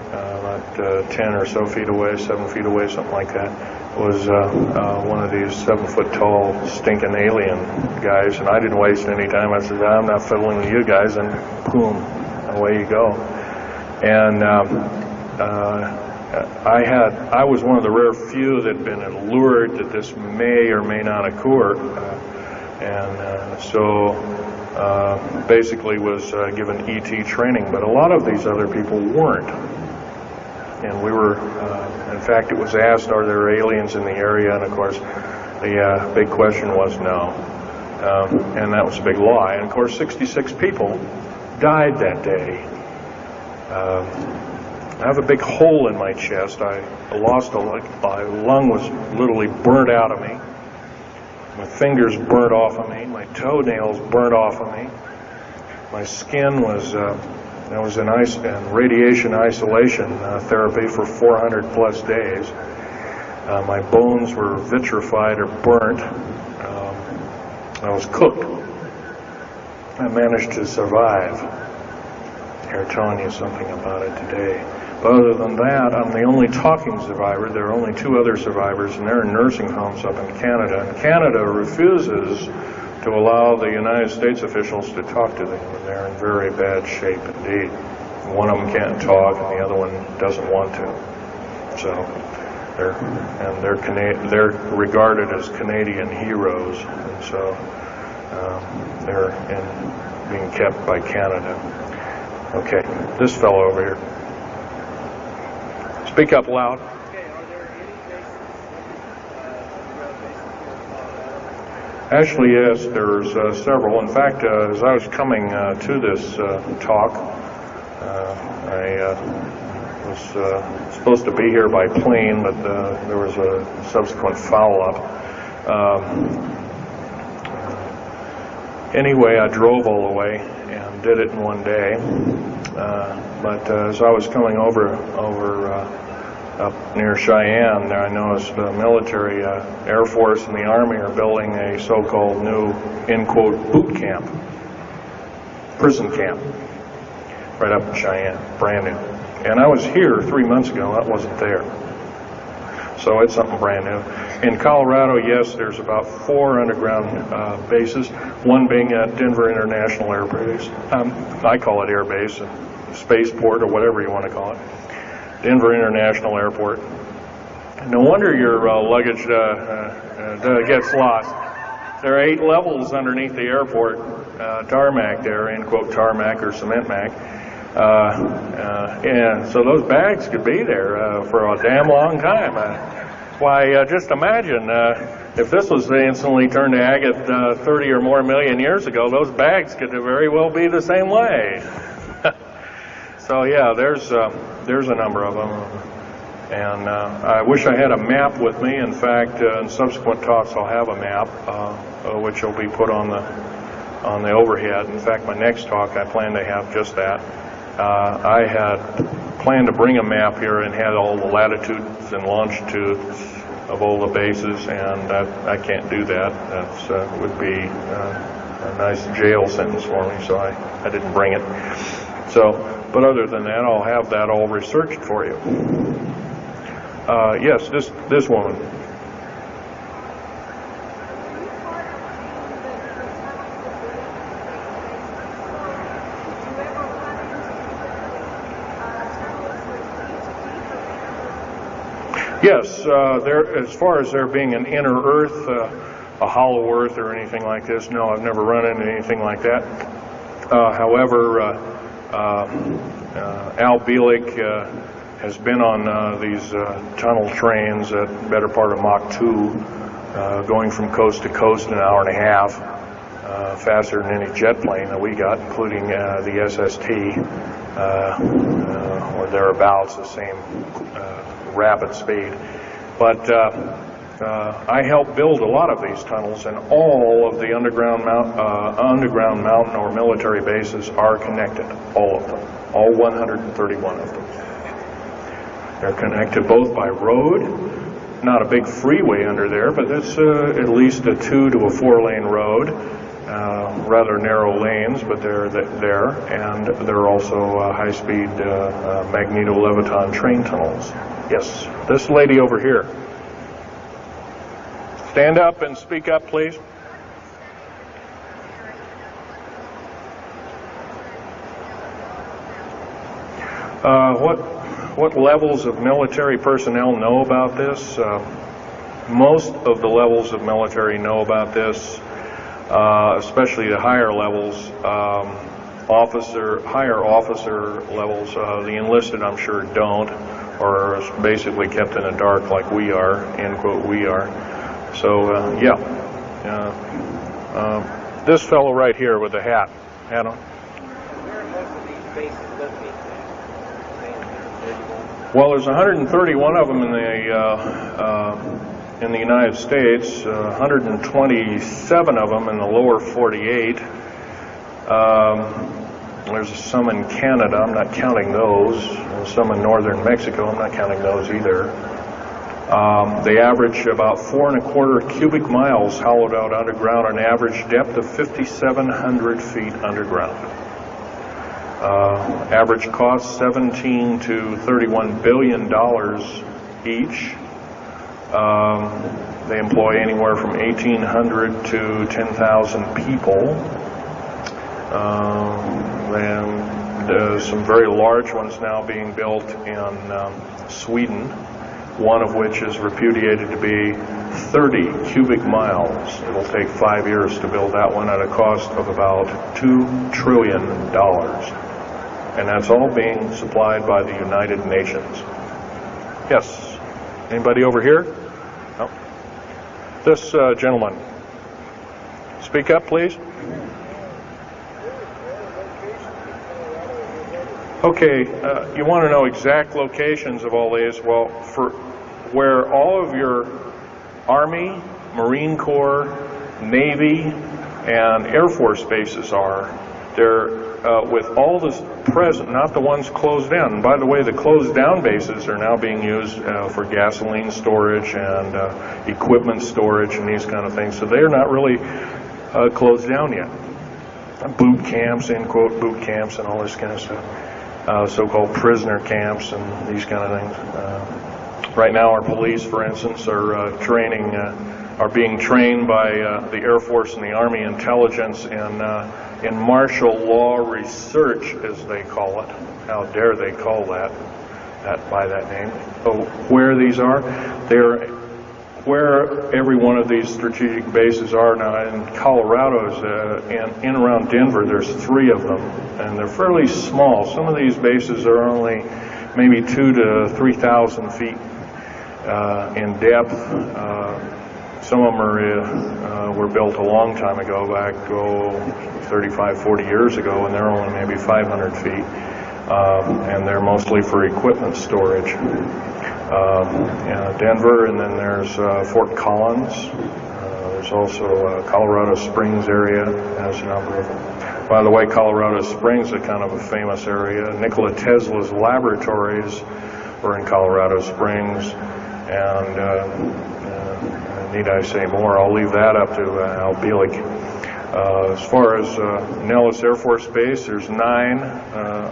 Speaker 5: about 10 or so feet away, 7 feet away, something like that, was one of these 7-foot-tall stinking alien guys. And I didn't waste any time. I said, I'm not fiddling with you guys, and boom, away you go. And I was one of the rare few that had been allured that this may or may not occur, and so basically was given ET training. But a lot of these other people weren't, and we were. In fact, it was asked, "Are there aliens in the area?" And of course, the big question was no, and that was a big lie. And of course, 66 people died that day. I have a big hole in my chest. I lost my lung was literally burnt out of me. My fingers burnt off of me. My toenails burnt off of me. My skin was, I was in radiation isolation therapy for 400 plus days. My bones were vitrified or burnt. I was cooked. I managed to survive. They're telling you something about it today. But other than that, I'm the only talking survivor. There are only 2 other survivors, and they're in nursing homes up in Canada. And Canada refuses to allow the United States officials to talk to them, and they're in very bad shape indeed. One of them can't talk, and the other one doesn't want to. So they're regarded as Canadian heroes, and so they're being kept by Canada. Okay, this fellow over here. Speak up loud. Actually, yes, there's several. In fact, as I was coming to this talk, I was supposed to be here by plane, but there was a subsequent foul-up. Anyway, I drove all the way and did it in one day. But as I was coming over up near Cheyenne, there I noticed the military, Air Force and the Army are building a so-called new, in quote, boot camp, prison camp, right up in Cheyenne, brand new. And I was here 3 months ago, that wasn't there. So it's something brand new. In Colorado, yes, there's about 4 underground bases, one being at Denver International Air Base. I call it Air Base, spaceport, or whatever you want to call it. Denver International Airport. No wonder your luggage gets lost. There are 8 levels underneath the airport, tarmac there, end quote, tarmac or cement mac. And so those bags could be there for a damn long time. Why, just imagine, if this was instantly turned to agate 30 or more million years ago, those bags could very well be the same way. So yeah, there's a number of them. And I wish I had a map with me. In fact, in subsequent talks I'll have a map, which will be put on the overhead. In fact, my next talk I plan to have just that. I had planned to bring a map here and had all the latitudes and longitudes of all the bases, and I can't do that. That would be a nice jail sentence for me, so I didn't bring it. So, but other than that, I'll have that all researched for you. Yes, this woman. Yes, as far as there being an inner Earth, a hollow Earth or anything like this, no, I've never run into anything like that. However, Al Bielek has been on these tunnel trains at the better part of Mach 2, going from coast to coast in an hour and a half, faster than any jet plane that we got, including the SST, or thereabouts, the same rapid speed. But I helped build a lot of these tunnels, and all of the underground mountain or military bases are connected, all of them, all 131 of them. They're connected both by road, not a big freeway under there, but that's at least a 2 to a 4 lane road, rather narrow lanes, but they're there, and they're also high-speed magneto-leviton train tunnels. Yes, this lady over here. Stand up and speak up, please. What levels of military personnel know about this? Most of the levels of military know about this, especially the higher levels, higher officer levels. The enlisted, I'm sure, don't, or are basically kept in the dark like we are, end quote, we are. So, this fellow right here with the hat on.
Speaker 6: Where are most of these bases located?
Speaker 5: Well, there's 131 of them in the United States, 127 of them in the lower 48. There's some in Canada, I'm not counting those, and some in northern Mexico, I'm not counting those either. They average about 4¼ cubic miles hollowed out underground, an average depth of 5,700 feet underground. Average cost $17 to $31 billion each. They employ anywhere from 1,800 to 10,000 people. And some very large ones now being built in Sweden, one of which is repudiated to be 30 cubic miles. It'll take 5 years to build that one at a cost of about $2 trillion. And that's all being supplied by the United Nations. Yes. Anybody over here? No. This gentleman. Speak up, please. Okay, you want to know exact locations of all these? Well, for where all of your Army, Marine Corps, Navy, and Air Force bases are, they're with all the present, not the ones closed down. And by the way, the closed down bases are now being used for gasoline storage and equipment storage and these kind of things. So they're not really closed down yet. Boot camps, end quote, boot camps and all this kind of stuff. So-called prisoner camps and these kind of things. Right now our police, for instance, are being trained by the Air Force and the Army intelligence in martial law research, as they call it. How dare they call that by that name? So where these are, they're where every one of these strategic bases are now. In Colorado, in around Denver, there's 3 of them, and they're fairly small. Some of these bases are only maybe 2,000 to 3,000 feet in depth. Some of them were built a long time ago, back 35, 40 years ago, and they're only maybe 500 feet. And they're mostly for equipment storage. Denver, and then there's Fort Collins. There's also Colorado Springs area has a number of them. By the way, Colorado Springs is kind of a famous area. Nikola Tesla's laboratories were in Colorado Springs, and need I say more? I'll leave that up to Al Bielek. As far as Nellis Air Force Base, there's 9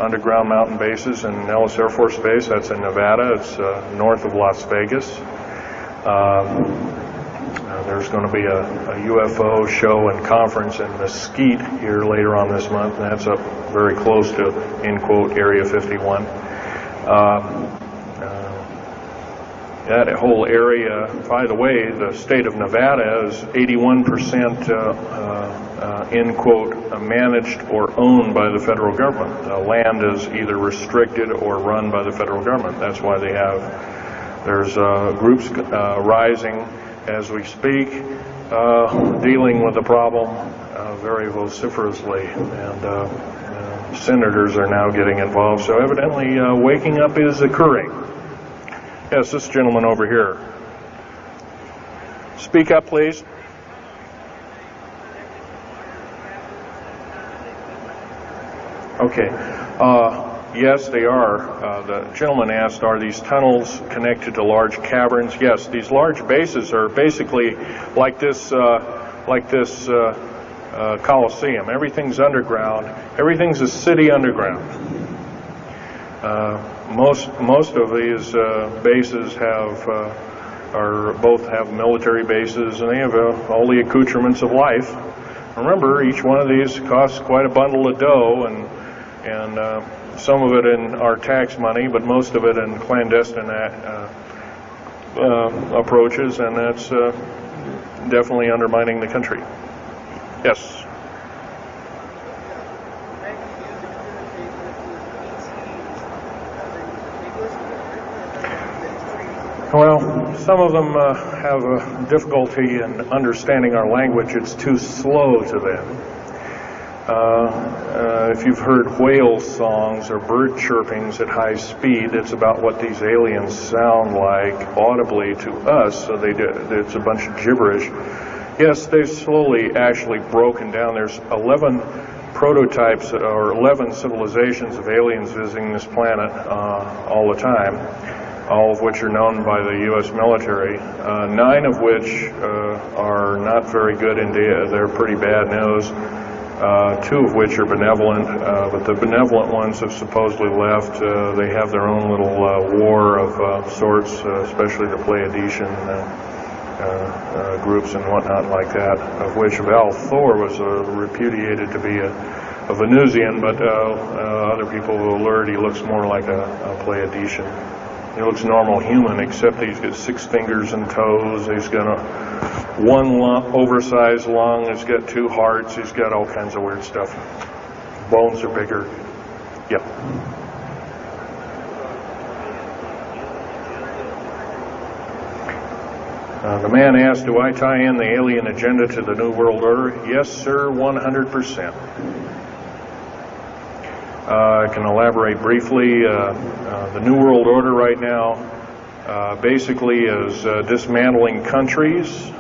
Speaker 5: underground mountain bases in Nellis Air Force Base. That's in Nevada. It's north of Las Vegas. There's going to be a UFO show and conference in Mesquite here later on this month, and that's up very close to, in quote, Area 51. That whole area, by the way, the state of Nevada is 81% in quote, managed or owned by the federal government. Land is either restricted or run by the federal government. That's why there's groups rising as we speak, dealing with the problem very vociferously, and senators are now getting involved. So evidently waking up is occurring. Yes, this gentleman over here. Speak up, please. Okay. Yes, they are. The gentleman asked, are these tunnels connected to large caverns? Yes, these large bases are basically like this Coliseum. Everything's underground. Everything's a city underground. Most of these bases both have military bases, and they have all the accoutrements of life. Remember, each one of these costs quite a bundle of dough, and some of it in our tax money, but most of it in clandestine approaches, and that's definitely undermining the country. Yes. Well, some of them have a difficulty in understanding our language. It's too slow to them. If you've heard whale songs or bird chirpings at high speed, it's about what these aliens sound like audibly to us, so it's a bunch of gibberish. Yes, they've slowly actually broken down. There's 11 prototypes or 11 civilizations of aliens visiting this planet all the time, all of which are known by the U.S. military, 9 of which are not very good indeed. They're pretty bad news. 2 of which are benevolent, but the benevolent ones have supposedly left. They have their own little war of sorts, especially the Pleiadian groups and whatnot like that, of which Val Thor was repudiated to be a Venusian, but other people will alert he looks more like a Pleiadian. He looks normal human, except he's got 6 fingers and toes. He's got one oversized lung. He's got 2 hearts. He's got all kinds of weird stuff. Bones are bigger. Yep. The man asked, do I tie in the alien agenda to the New World Order? Yes, sir, 100%. I can elaborate briefly. The New World Order right now basically is dismantling countries,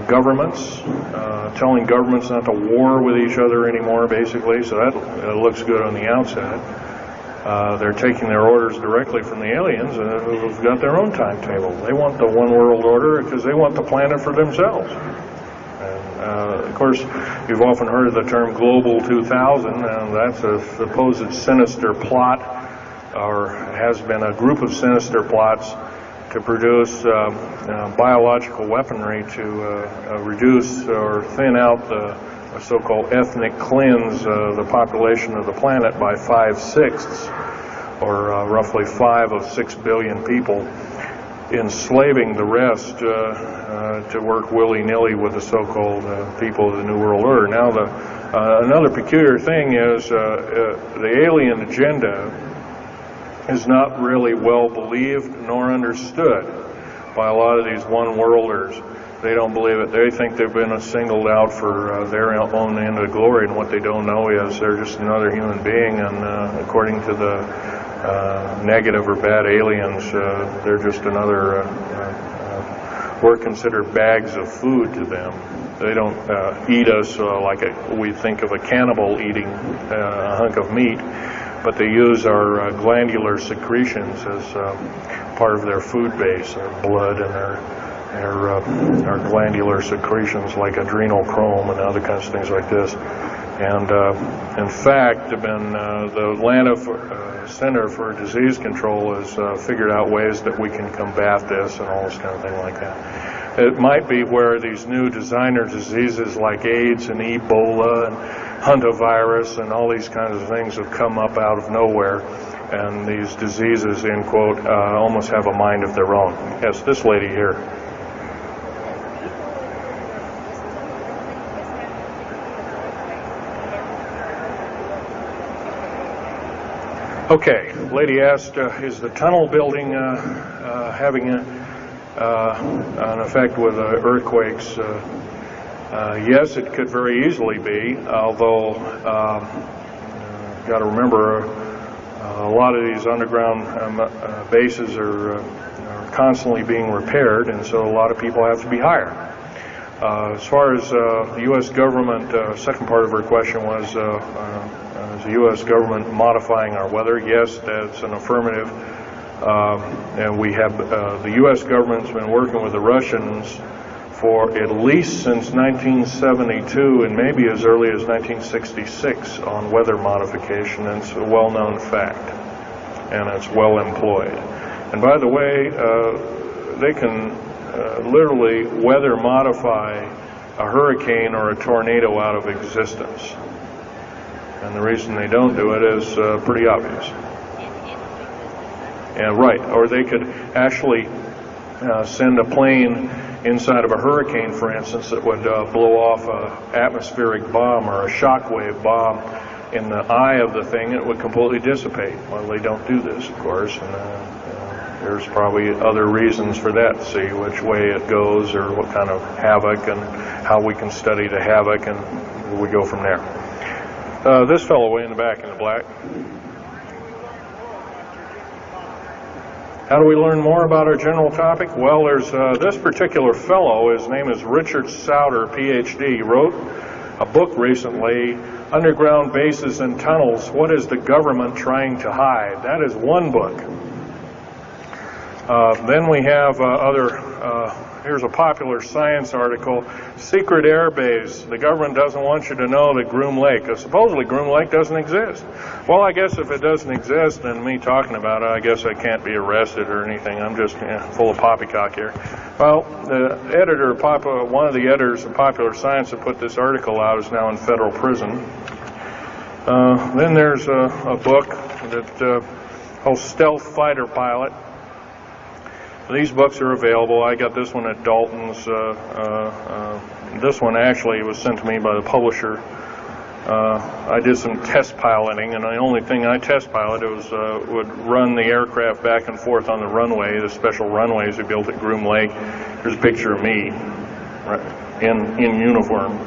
Speaker 5: governments, telling governments not to war with each other anymore, basically, so that looks good on the outside. They're taking their orders directly from the aliens who've got their own timetable. They want the one world order because they want the planet for themselves. Of course, you've often heard of the term Global 2000, and that's a supposed sinister plot, or has been a group of sinister plots to produce biological weaponry to reduce or thin out the so-called ethnic cleanse the population of the planet by 5/6, or roughly 5 of 6 billion people, enslaving the rest to work willy-nilly with the so-called people of the New World Order. Now, another peculiar thing is the alien agenda is not really well believed nor understood by a lot of these one-worlders. They don't believe it. They think they've been singled out for their own end of glory, and what they don't know is they're just another human being, and according to the negative or bad aliens, they're just another, we're considered bags of food to them. They don't eat us like we think of a cannibal eating a hunk of meat, but they use our glandular secretions as part of their food base, their blood and our glandular secretions like adrenochrome and other kinds of things like this. And in fact, the Atlanta Center for Disease Control has figured out ways that we can combat this and all this kind of thing like that. It might be where these new designer diseases like AIDS and Ebola and hantavirus and all these kinds of things have come up out of nowhere, and these diseases, in quote, almost have a mind of their own. Yes, this lady here. Okay, lady asked, is the tunnel building having an effect with earthquakes? Yes, it could very easily be, although got to remember a lot of these underground bases are constantly being repaired, and so a lot of people have to be hired. As far as the U.S. government, second part of her question was, is the U.S. government modifying our weather? Yes, that's an affirmative. And we have, the U.S. government's been working with the Russians for at least since 1972 and maybe as early as 1966 on weather modification, and it's a well-known fact, and it's well employed. And by the way, they can literally weather modify a hurricane or a tornado out of existence. And the reason they don't do it is pretty obvious. Yeah, right. Or they could actually send a plane inside of a hurricane, for instance, that would blow off an atmospheric bomb or a shockwave bomb in the eye of the thing. It would completely dissipate. Well, they don't do this, of course, and there's probably other reasons for that. See which way it goes, or what kind of havoc, and how we can study the havoc, and we go from there. This fellow way in the back in the black. How do we learn more about our general topic? Well, there's this particular fellow, his name is Richard Souter, PhD. He wrote a book recently, Underground Bases and Tunnels, What is the Government Trying to Hide? That is one book. Then we have here's a popular science article, Secret Air Base. The government doesn't want you to know that Groom Lake, supposedly Groom Lake doesn't exist. Well, I guess if it doesn't exist, then me talking about it, I guess I can't be arrested or anything. I'm just full of poppycock here. Well, the editor, one of the editors of Popular Science that put this article out is now in federal prison. Then there's a book that called Stealth Fighter Pilot. These books are available. I got this one at Dalton's. This one actually was sent to me by the publisher. I did some test piloting, and the only thing I test piloted was would run the aircraft back and forth on the runway, the special runways we built at Groom Lake. There's a picture of me in uniform.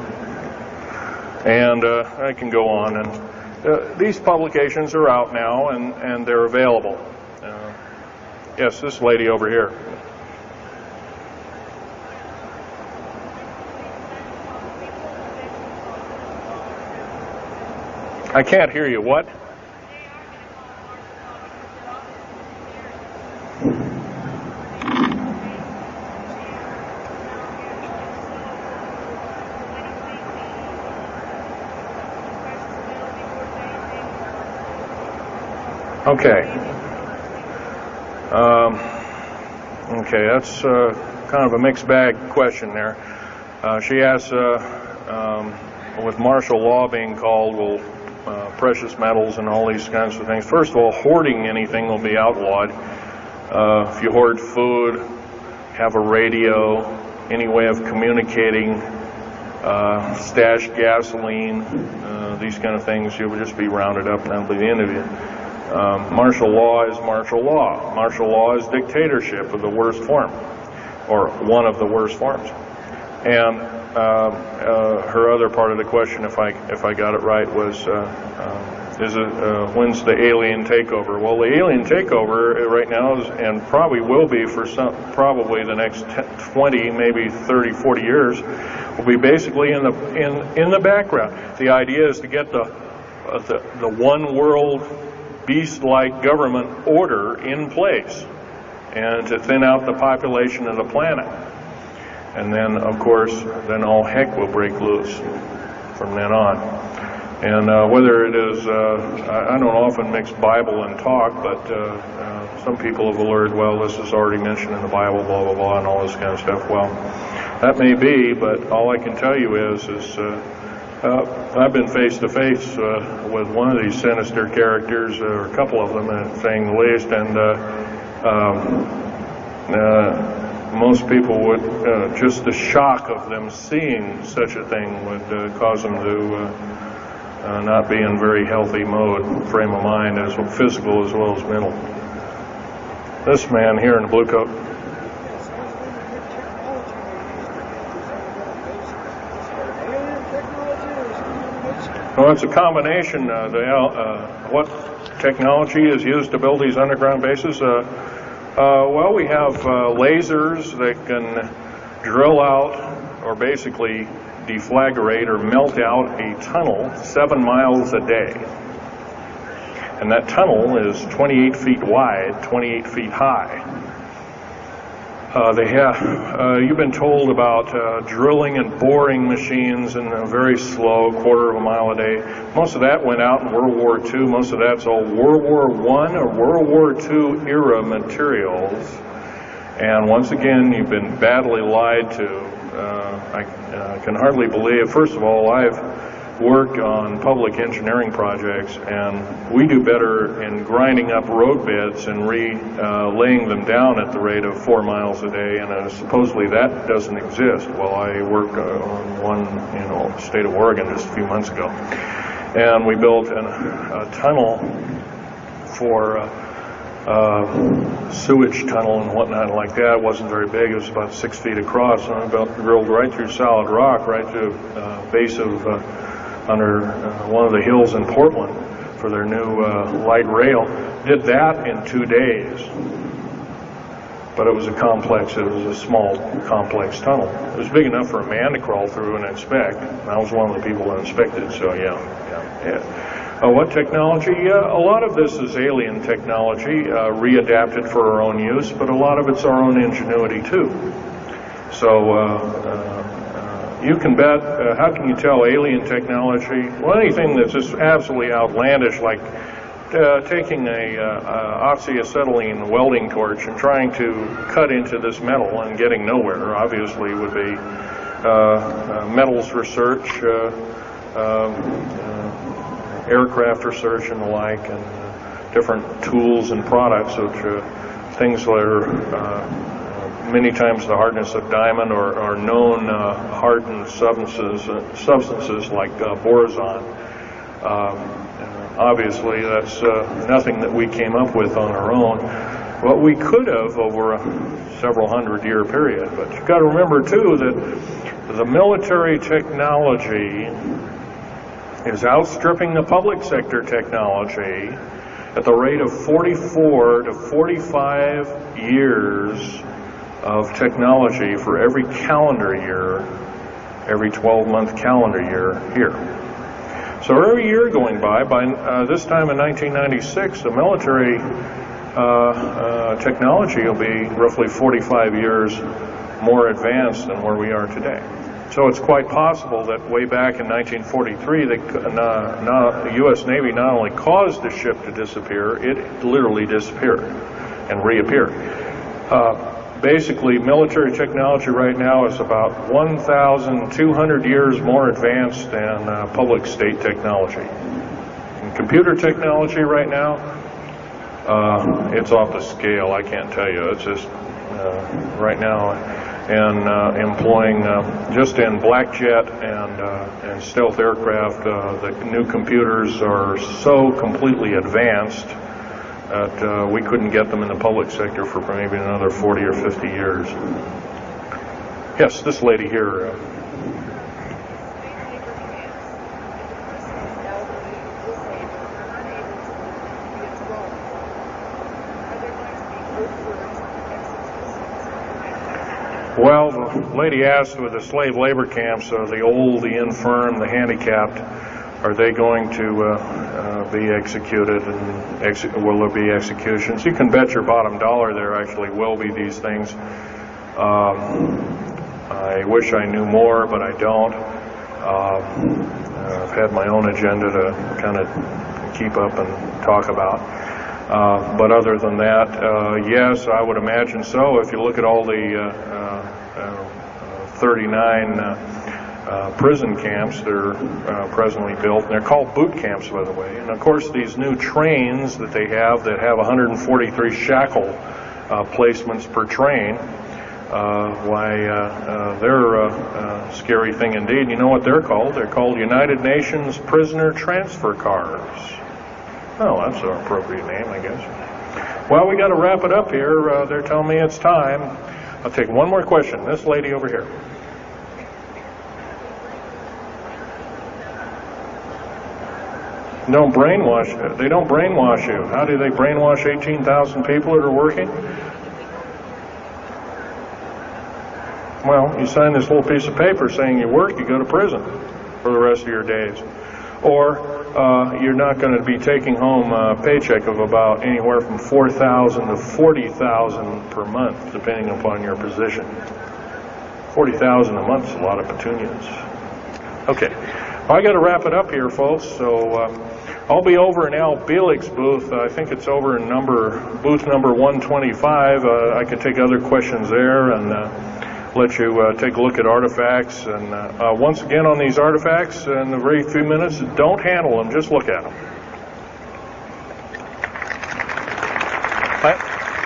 Speaker 5: And I can go on. And these publications are out now, and they're available. Yes, this lady over here. I can't hear you. What? Okay. Okay, that's kind of a mixed bag question there. She asks, with martial law being called, will precious metals and all these kinds of things. First of all, hoarding anything will be outlawed. If you hoard food, have a radio, any way of communicating, stash gasoline, these kind of things, you'll just be rounded up and that'll be the end of you. Martial law is martial law. Martial law is dictatorship of the worst form, or one of the worst forms. And her other part of the question, if I got it right, was when's the alien takeover? Well, the alien takeover right now is, and probably will be for probably the next 20, maybe 30, 40 years, will be basically in the background. The idea is to get the one world beast-like government order in place, and to thin out the population of the planet. And then, of course, then all heck will break loose from then on. And whether it is, I don't often mix Bible and talk, but some people have alerted, well, this is already mentioned in the Bible, blah, blah, blah, and all this kind of stuff. Well, that may be, but all I can tell you is I've been face to face with one of these sinister characters, or a couple of them, saying the least, and most people would, just the shock of them seeing such a thing would cause them to not be in very healthy frame of mind, as physical as well as mental. This man here in the blue coat. Well, it's a combination. What technology is used to build these underground bases? Well, we have lasers that can drill out, or basically deflagrate or melt out a tunnel 7 miles a day. And that tunnel is 28 feet wide, 28 feet high. You've been told about drilling and boring machines in a very slow, 1/4 mile a day. Most of that went out in World War II. Most of that's all World War I or World War II era materials. And once again, you've been badly lied to. I can hardly believe, first of all, I've worked on public engineering projects, and we do better in grinding up road beds and laying them down at the rate of 4 miles a day, and supposedly that doesn't exist. Well, I worked on one in the state of Oregon just a few months ago, and we built a tunnel for sewage tunnel and whatnot like that. It wasn't very big. It was about 6 feet across, and I drilled right through solid rock, right to base of under one of the hills in Portland for their new light rail. Did that in 2 days. But it was a small, complex tunnel. It was big enough for a man to crawl through and inspect. I was one of the people that inspected, so yeah. What technology? A lot of this is alien technology, readapted for our own use, but a lot of it's our own ingenuity too. So you can bet, how can you tell alien technology? Well, anything that's just absolutely outlandish, like taking a oxyacetylene welding torch and trying to cut into this metal and getting nowhere, obviously would be metals research, aircraft research and the like, and different tools and products, which things that are many times the hardness of diamond, or known hardened substances like borazon. Obviously, that's nothing that we came up with on our own. What we could have over a several hundred-year period. But you've got to remember, too, that the military technology is outstripping the public sector technology at the rate of 44 to 45 years of technology for every calendar year, every 12-month calendar year here. So every year going by this time in 1996, the military technology will be roughly 45 years more advanced than where we are today. So it's quite possible that way back in 1943, the U.S. Navy not only caused the ship to disappear, it literally disappeared and reappeared. Basically, military technology right now is about 1,200 years more advanced than public state technology. And computer technology right now, it's off the scale, I can't tell you. It's just right now, and employing just in black jet and stealth aircraft, the new computers are so completely advanced that we couldn't get them in the public sector for maybe another 40 or 50 years. Yes, this lady here. Well, the lady asked with the slave labor camps, the old, the infirm, the handicapped, are they going to be executed, and will there be executions? You can bet your bottom dollar there actually will be these things. I wish I knew more, but I don't. I've had my own agenda to kind of keep up and talk about. But other than that, yes, I would imagine so. If you look at all the 39 prison camps that are presently built, and they're called boot camps, by the way. And of course, these new trains that they have that have 143 shackle placements per train, they're a scary thing indeed. You know what they're called? They're called United Nations prisoner transfer cars. Oh, that's an appropriate name, I guess. Well, we got to wrap it up here. They're telling me it's time. I'll take one more question. This lady over here. Don't brainwash. They don't brainwash you. How do they brainwash 18,000 people that are working? Well, you sign this little piece of paper saying you work, you go to prison for the rest of your days. Or you're not going to be taking home a paycheck of about anywhere from $4,000 to $40,000 per month, depending upon your position. $40,000 a month is a lot of petunias. Okay, well, I got to wrap it up here, folks. So I'll be over in Al Bielig's booth. I think it's over in booth number 125. I can take other questions there and let you take a look at artifacts. And once again on these artifacts, in a very few minutes, don't handle them, just look at them.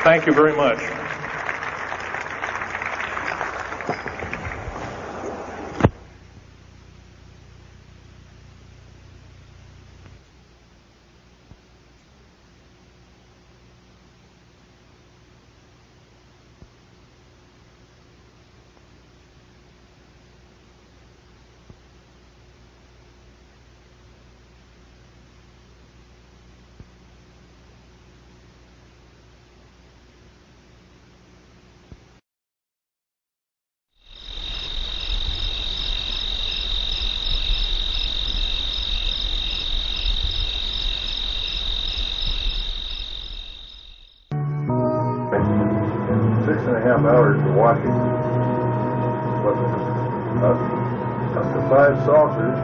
Speaker 5: Thank you very much. Hours to Washington, up to 5 saucers,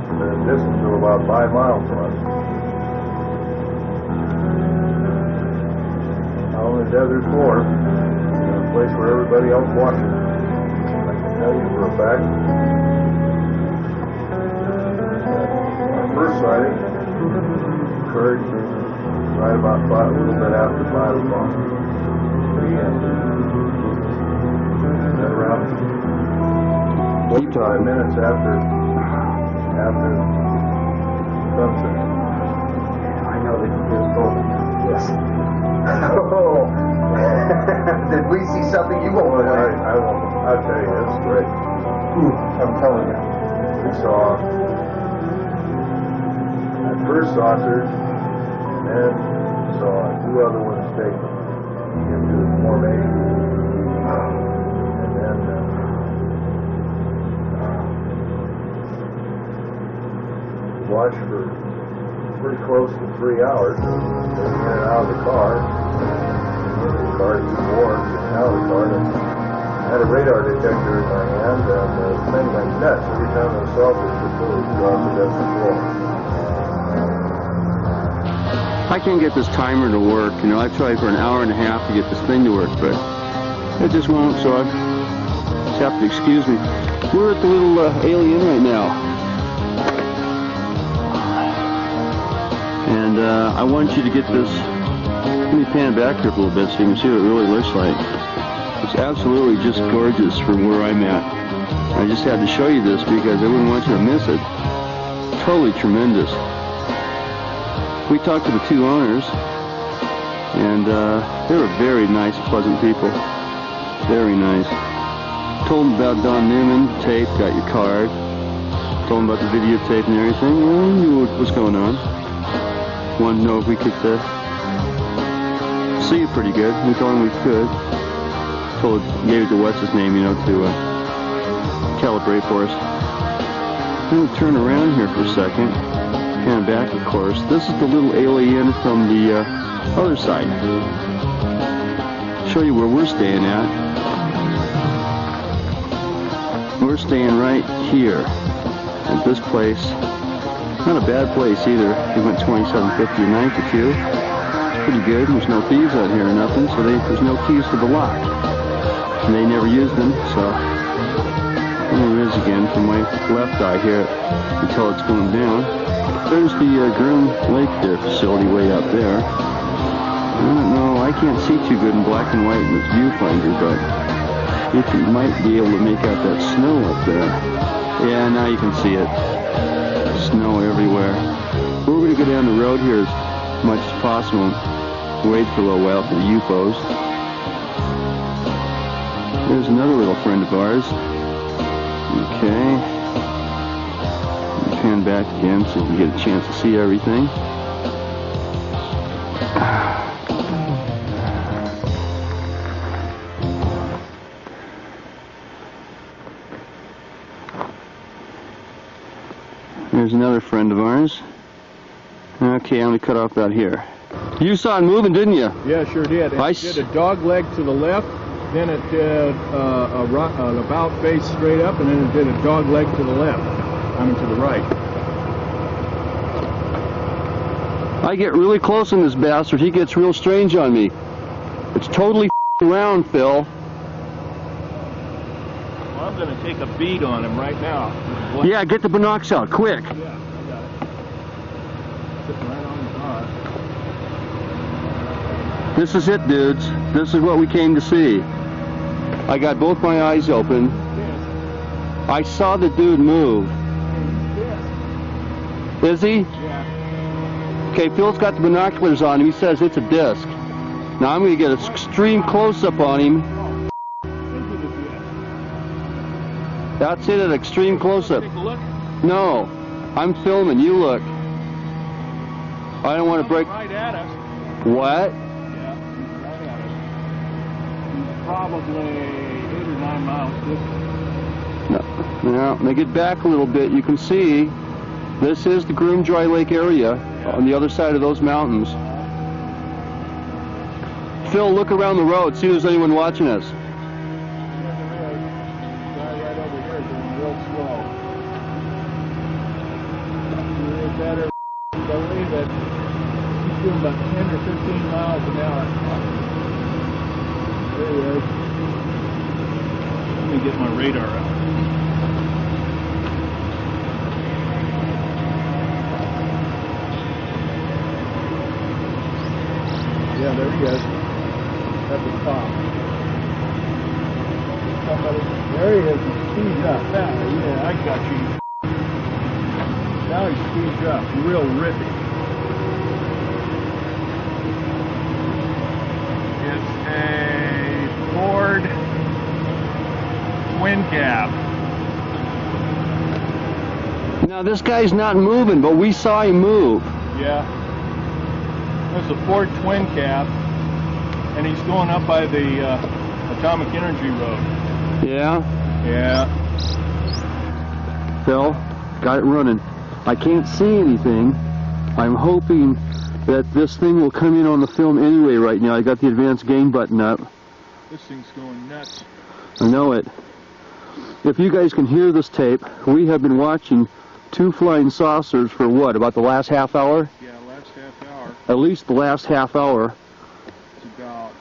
Speaker 5: and a distance of about 5 miles from us. Out on the desert floor, a place where everybody else watches. I can tell you for a fact. Our first sighting occurred right about 5, a little bit after 5 o'clock. Then around 45 minutes after sunset.
Speaker 6: I know that you just told me. Yes. Oh. Did we see something you won't believe?
Speaker 5: I won't. I'll tell you, it's great.
Speaker 6: I'm telling you.
Speaker 5: We saw that first saucer, and then saw 2 other ones taken into the formation, and then watched for pretty close to 3 hours, getting in and out of the car. The car is too warm, getting out of the car. And I had a radar detector in my hand, and the thing went nuts every time the saucers were moved off the desert floor.
Speaker 7: I can't get this timer to work. You know, I've tried for an hour and a half to get this thing to work, but it just won't, so I just have to excuse me. We're at the little alien right now. And I want you to get this. Let me pan back here a little bit so you can see what it really looks like. It's absolutely just gorgeous from where I'm at. I just had to show you this because I wouldn't want you to miss it. Totally tremendous. We talked to the two owners, and they were very nice, pleasant people. Very nice. Told them about Don Newman, tape, got your card. Told them about the videotape and everything. Well, we knew what was going on. Wanted to know if we could see you pretty good. We told them we could. Gave it to what's his name, you know, to calibrate for us. I'm going to turn around here for a second. Kind of back, of course. This is the little alien from the other side. Show you where we're staying at. We're staying right here at this place. Not a bad place either. We went $27.50 a night to two. It's pretty good. There's no thieves out here or nothing, so there's no keys to the lock. And they never used them, so there it is again from my left eye here until it's going down. There's the Groom Lake there facility way up there. I don't know, I can't see too good in black and white in this viewfinder, but if you might be able to make out that snow up there. Yeah, now you can see it. Snow everywhere. We're going to go down the road here as much as possible and wait for a little while for the UFOs. There's another little friend of ours. Okay. Pan back again so you can get a chance to see everything. There's another friend of ours. Okay, I'm going to cut off about here. You saw it moving, didn't you?
Speaker 2: Yeah, sure did. It did a dog leg to the left, then it did an about face straight up, and then it did a dog leg to the left. I mean to the right.
Speaker 7: I get really close on this bastard. He gets real strange on me. It's totally round, Phil.
Speaker 2: Well, I'm going to take a bead on him right now.
Speaker 7: Yeah, get the binocs out, quick.
Speaker 2: Yeah, I got it. Sitting right on the car.
Speaker 7: This is it, dudes. This is what we came to see. I got both my eyes open.
Speaker 2: Yes.
Speaker 7: I saw the dude move.
Speaker 2: Yes.
Speaker 7: Is he?
Speaker 2: Yeah.
Speaker 7: Okay, Phil's got the binoculars on him. He says it's a disc. Now I'm going to get an extreme close-up on him. That's it, an extreme close-up.
Speaker 2: Take a look.
Speaker 7: No, I'm filming. You look. I don't want to break...
Speaker 2: Right at us.
Speaker 7: What?
Speaker 2: Yeah, he's right at us. He's probably 8 or 9 miles distant.
Speaker 7: Now, when I get back a little bit, you can see this is the Groom Dry Lake area on the other side of those mountains. Phil, look around the road, see if there's anyone watching us.
Speaker 2: Yeah, there is. Guy right over here is going real slow. You better believe it. He's doing about 10 or 15 miles an hour. There he is. Let me get my radar out. Yeah, there he is. At the top. Somebody, there he is. He speeds up. Now, yeah, I got you. Now he speeds up. Real rippy. It's a Ford twin cab.
Speaker 7: Now, this guy's not moving, but we saw him move.
Speaker 2: Yeah. There's a Ford twin cab, and he's going up by the Atomic Energy Road.
Speaker 7: Yeah?
Speaker 2: Yeah.
Speaker 7: Phil, got it running. I can't see anything. I'm hoping that this thing will come in on the film anyway right now. I got the advanced gain button up.
Speaker 2: This thing's going nuts.
Speaker 7: I know it. If you guys can hear this tape, we have been watching two flying saucers for what, about the last half hour?
Speaker 2: Yeah, last half hour.
Speaker 7: At least the last half hour.
Speaker 2: It's about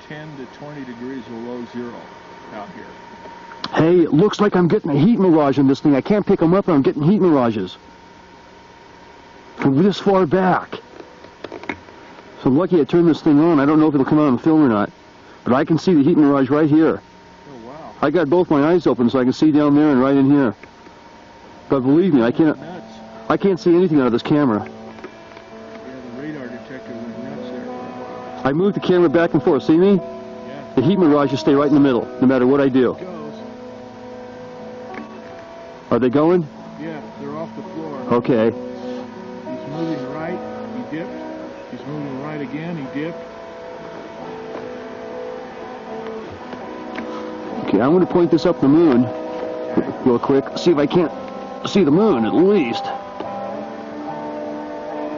Speaker 2: 10 to 20 degrees below zero out here.
Speaker 7: Hey, it looks like I'm getting a heat mirage in this thing. I can't pick them up and I'm getting heat mirages. From this far back. So I'm lucky I turned this thing on. I don't know if it'll come out on the film or not. But I can see the heat mirage right here.
Speaker 2: Oh, wow.
Speaker 7: I got both my eyes open so I can see down there and right in here. But believe me, I can't see anything out of this camera.
Speaker 2: Yeah, the
Speaker 7: I move the camera back and forth. See me?
Speaker 8: Yeah.
Speaker 7: The heat mirage will stay right in the middle, no matter what I do.
Speaker 8: It goes.
Speaker 7: Are they going?
Speaker 8: Yeah, they're off the floor.
Speaker 7: Okay.
Speaker 8: He's moving right. He dipped. He's moving right again. He dipped.
Speaker 7: Okay, I'm going to point this up the moon real quick. See if I can't see the moon at least.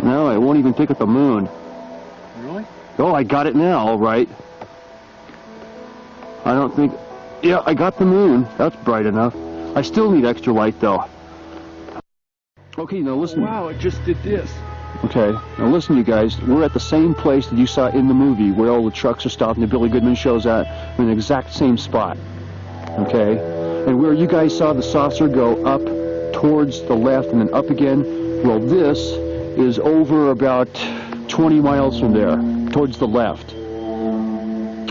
Speaker 7: No, I won't even pick up the moon.
Speaker 8: Really?
Speaker 7: Oh, I got it now, all right. I don't think... Yeah, I got the moon. That's bright enough. I still need extra light, though. Okay, now listen.
Speaker 8: Wow, it just did this.
Speaker 7: Okay, now listen, you guys. We're at the same place that you saw in the movie where all the trucks are stopped and the Billy Goodman show's at. We're in the exact same spot. Okay? And where you guys saw the saucer go up towards the left and then up again, well, this is over about 20 miles from there, towards the left.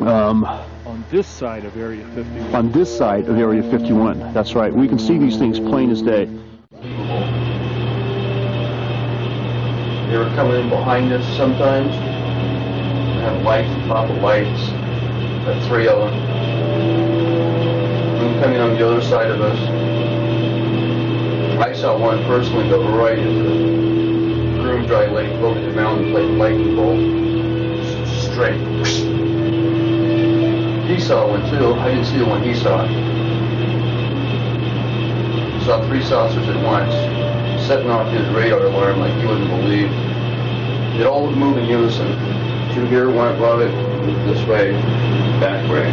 Speaker 8: On this side of Area 51.
Speaker 7: On this side of Area 51. That's right. We can see these things plain as day.
Speaker 6: They were coming in behind us sometimes. They have lights, on top of lights. Got 3 of them. And coming on the other side of us. I saw one personally go right into the Groom Dry Lake, over the mountain, like lightning bolt. Straight. He saw one too. I didn't see the one he saw. Saw 3 saucers at once, setting off his radar alarm like you wouldn't believe. It all would move in unison. 2 here, 1 above it, this way, back way,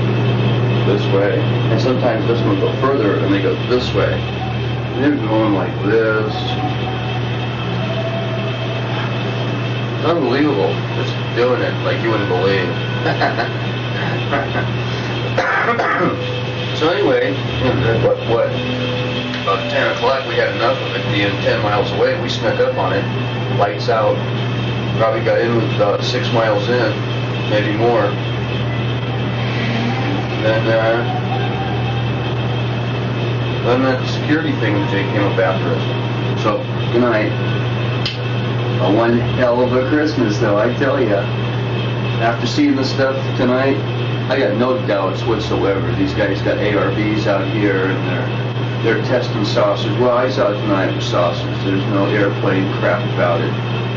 Speaker 6: this way. And sometimes this one would go further and they go this way. And they were going like this. It's unbelievable. Just doing it like you wouldn't believe. So anyway, what? About 10 o'clock, we had enough of it. Being 10 miles away, we snuck up on it. Lights out. Probably got in with about 6 miles in, maybe more. Then that security thing they came up after us. So, good night. One hell of a Christmas, though, I tell ya. After seeing this stuff tonight, I got no doubts whatsoever. These guys got ARVs out here, and they're testing saucers. Well, I saw it tonight with saucers. There's no airplane crap about it.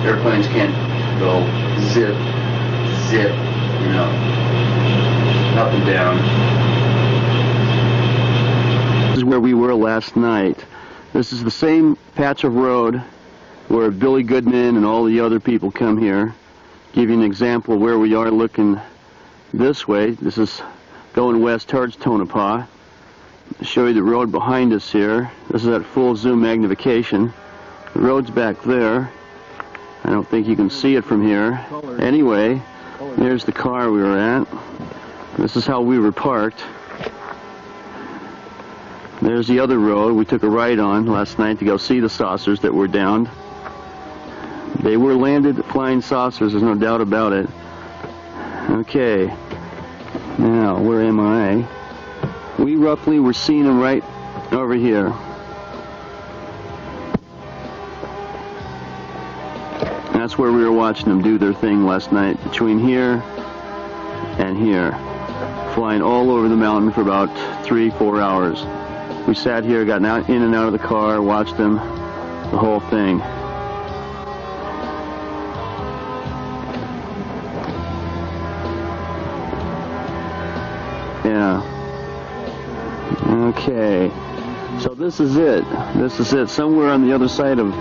Speaker 6: Airplanes can't go zip, zip, you know, up and down. This is where we were last night. This is the same patch of road where Billy Goodman and all the other people come here. Give you an example of where we are looking this way. This is going west towards Tonopah. Show you the road behind us here. This is at full zoom magnification. The road's back there. I don't think you can see it from here. Anyway, there's the car we were at. This is how we were parked. There's the other road we took a ride on last night to go see the saucers that were downed. They were landed flying saucers, there's no doubt about it. Okay, now where am I? We roughly were seeing them right over here. That's where we were watching them do their thing last night, between here and here, flying all over the mountain for about 3-4 hours. We sat here, got in and out of the car, watched them, the whole thing. Yeah. Okay. So this is it. This is it. Somewhere on the other side of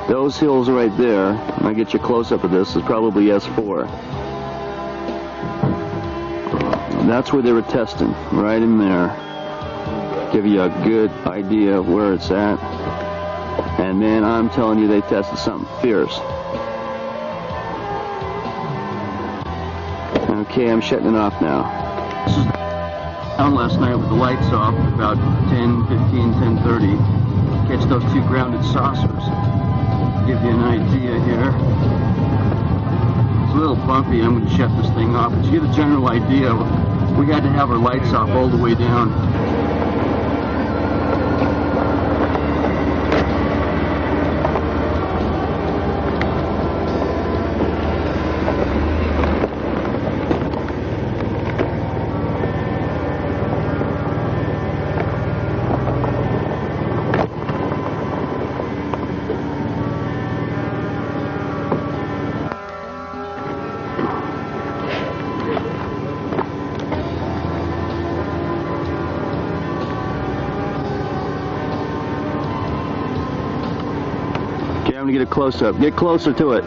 Speaker 6: those hills right there, when I get you a close-up of this, is probably S4. That's where they were testing, right in there. Give you a good idea of where it's at. And man, I'm telling you, they tested something fierce. Okay, I'm shutting it off now. This is down last night with the lights off, about 10:15, 10:30. Catch those 2 grounded saucers. Give you an idea here. It's a little bumpy. I'm going to shut this thing off. But to get a general idea, we had to have our lights off all the way down. close up. Get closer to it.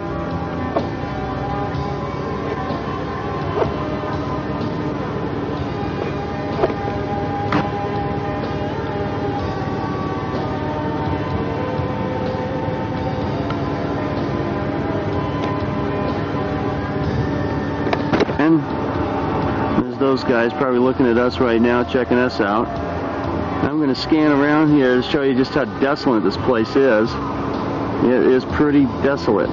Speaker 6: And there's those guys probably looking at us right now, checking us out. I'm going to scan around here to show you just how desolate this place is. It is pretty desolate.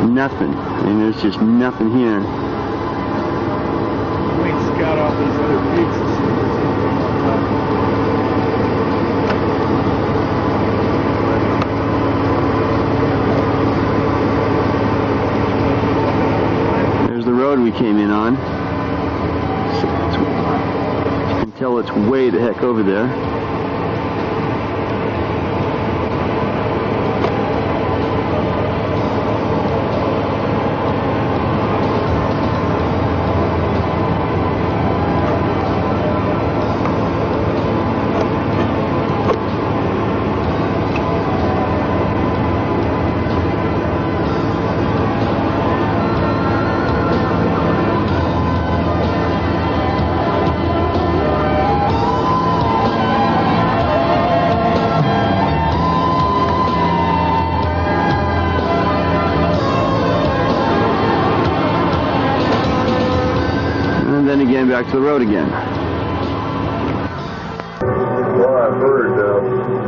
Speaker 6: Nothing. I mean, there's just nothing here.
Speaker 8: Wait, scout out these other peaks and see what's on.
Speaker 6: There's the road we came in on. You can tell it's way the heck over there. Again, back to the road again.
Speaker 9: Well, I've heard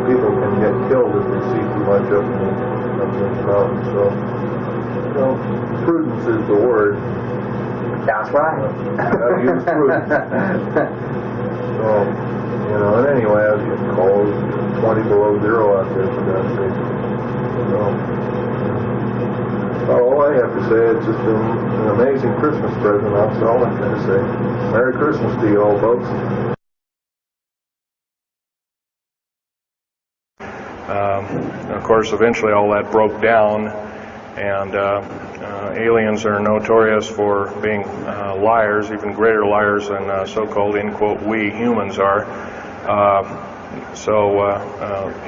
Speaker 9: people can get killed if they see too much up in this mountain, so, you know, prudence is the word.
Speaker 10: That's right.
Speaker 9: Gotta use prudence. So, you know, and anyway, I was getting cold, 20 below zero out there, for God's sake. So, all I have to say, it's just an amazing Christmas present. That's all I'm going to say. Merry Christmas to you all, folks.
Speaker 5: Of course, eventually all that broke down, and aliens are notorious for being liars, even greater liars than so-called, in quote, we humans are.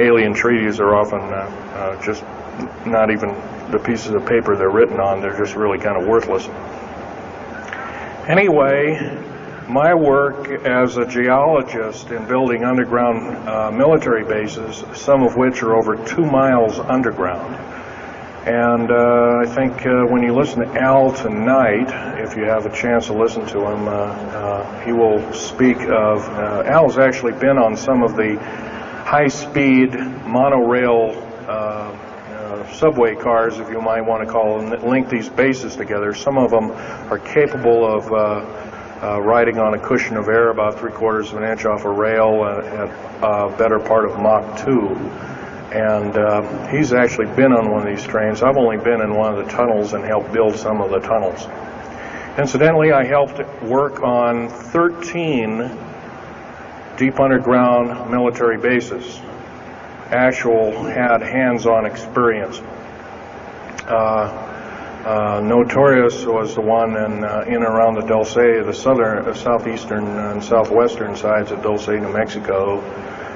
Speaker 5: Alien treaties are often just not even the pieces of paper they're written on. They're just really kind of worthless. Anyway, my work as a geologist in building underground military bases, some of which are over 2 miles underground. And I think when you listen to Al tonight, if you have a chance to listen to him, he will speak of, Al's actually been on some of the high-speed monorail subway cars, if you might want to call them, that link these bases together. Some of them are capable of riding on a cushion of air about 3/4 of an inch off a rail at a better part of Mach 2. And he's actually been on one of these trains. I've only been in one of the tunnels and helped build some of the tunnels. Incidentally, I helped work on 13 deep underground military bases. Had hands-on experience. Notorious was the one in and around the Dulce, the southeastern and southwestern sides of Dulce, New Mexico,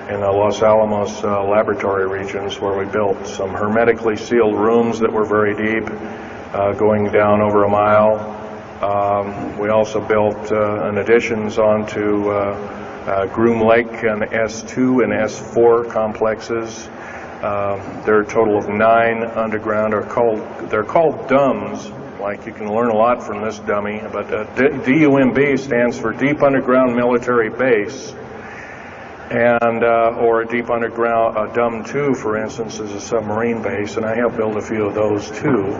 Speaker 5: in the Los Alamos laboratory regions, where we built some hermetically sealed rooms that were very deep, going down over a mile. We also built additions onto Groom Lake and S2 and S4 complexes. There are a total of 9 underground. They're called DUMBs. Like, you can learn a lot from this dummy, but DUMB stands for Deep Underground Military Base, and or a deep underground DUM2, for instance, is a submarine base, and I have built a few of those too,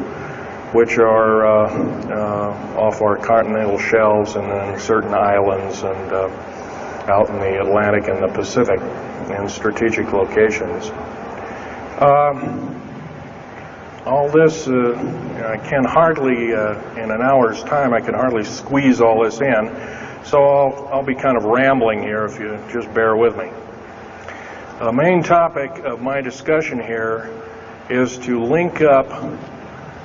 Speaker 5: which are off our continental shelves and then certain islands and out in the Atlantic and the Pacific in strategic locations. All this, I can hardly, in an hour's time, I can hardly squeeze all this in, so I'll be kind of rambling here if you just bear with me. The main topic of my discussion here is to link up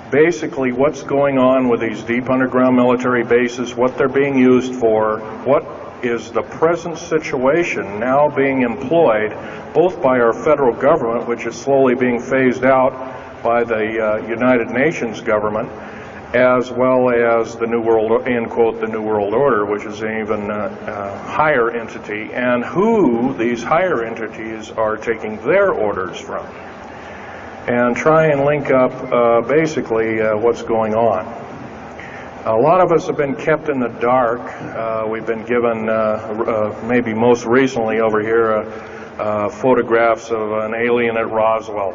Speaker 5: basically what's going on with these deep underground military bases, what they're being used for, what is the present situation now being employed both by our federal government, which is slowly being phased out by the United Nations government, as well as the New World, end quote, the New World Order, which is an even higher entity, and who these higher entities are taking their orders from, and try and link up basically what's going on. A lot of us have been kept in the dark. We've been given, maybe most recently over here, photographs of an alien at Roswell.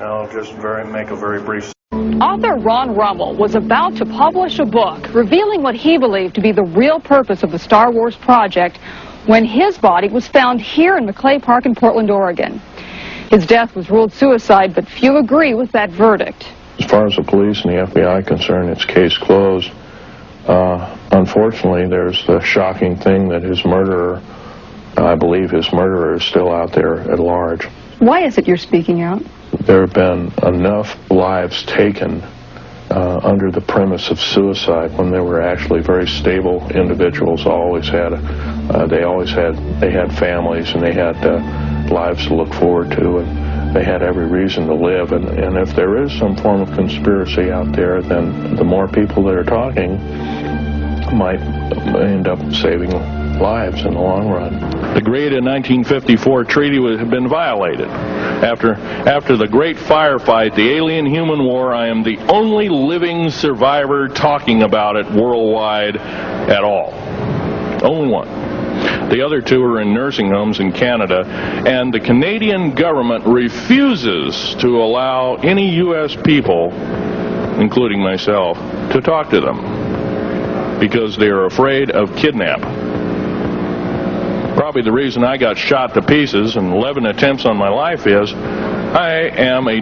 Speaker 5: I'll just make a very brief.
Speaker 1: Author Ron Rummel was about to publish a book revealing what he believed to be the real purpose of the Star Wars project when his body was found here in Maclay Park in Portland, Oregon. His death was ruled suicide, but few agree with that verdict.
Speaker 2: As far as the police and the FBI are concerned, it's case closed. Unfortunately, there's the shocking thing that his murderer, I believe his murderer, is still out there at large.
Speaker 1: Why is it you're speaking out?
Speaker 2: There have been enough lives taken under the premise of suicide when they were actually very stable individuals. They had families and they had lives to look forward to, and they had every reason to live. And if there is some form of conspiracy out there, then the more people that are talking might end up saving lives in the long run.
Speaker 3: The great 1954 treaty had been violated. After the great firefight, the alien-human war, I am the only living survivor talking about it worldwide at all. Only one. The other two are in nursing homes in Canada, and the Canadian government refuses to allow any U.S. people, including myself, to talk to them because they are afraid of kidnap. Probably the reason I got shot to pieces and 11 attempts on my life is I am a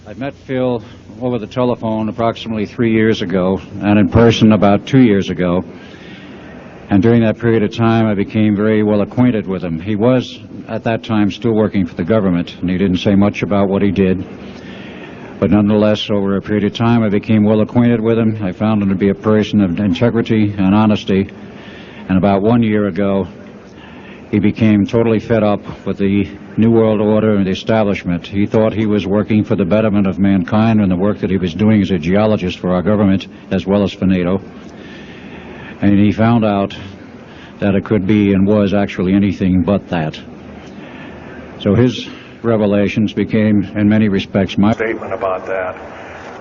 Speaker 4: I met Phil over the telephone approximately 3 years ago, and in person about 2 years ago. And during that period of time, I became very well acquainted with him. He was, at that time, still working for the government, and he didn't say much about what he did. But nonetheless, over a period of time, I became well acquainted with him. I found him to be a person of integrity and honesty. And about 1 year ago, he became totally fed up with the New World Order and the establishment. He thought he was working for the betterment of mankind and the work that he was doing as a geologist for our government as well as for NATO. And he found out that it could be and was actually anything but that. So his revelations became, in many respects, my
Speaker 5: statement about that.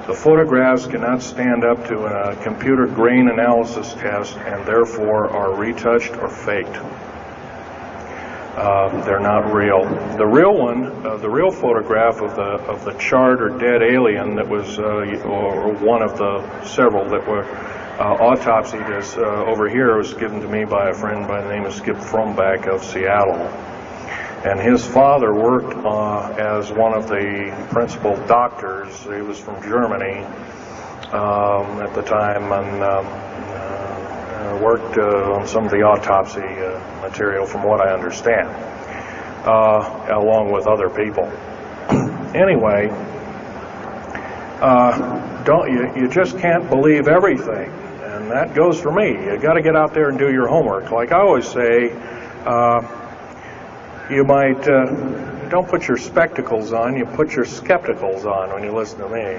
Speaker 5: The photographs cannot stand up to a computer grain analysis test and therefore are retouched or faked. They're not real. The real one, the real photograph of the charred or dead alien that was, or one of the several that were autopsied, is over here, was given to me by a friend by the name of Skip Fromback of Seattle. And his father worked as one of the principal doctors. He was from Germany at the time, and worked on some of the autopsy material, from what I understand, along with other people. Anyway, you just can't believe everything, and that goes for me. You got to get out there and do your homework. Like I always say, you might don't put your spectacles on, you put your skepticals on when you listen to me.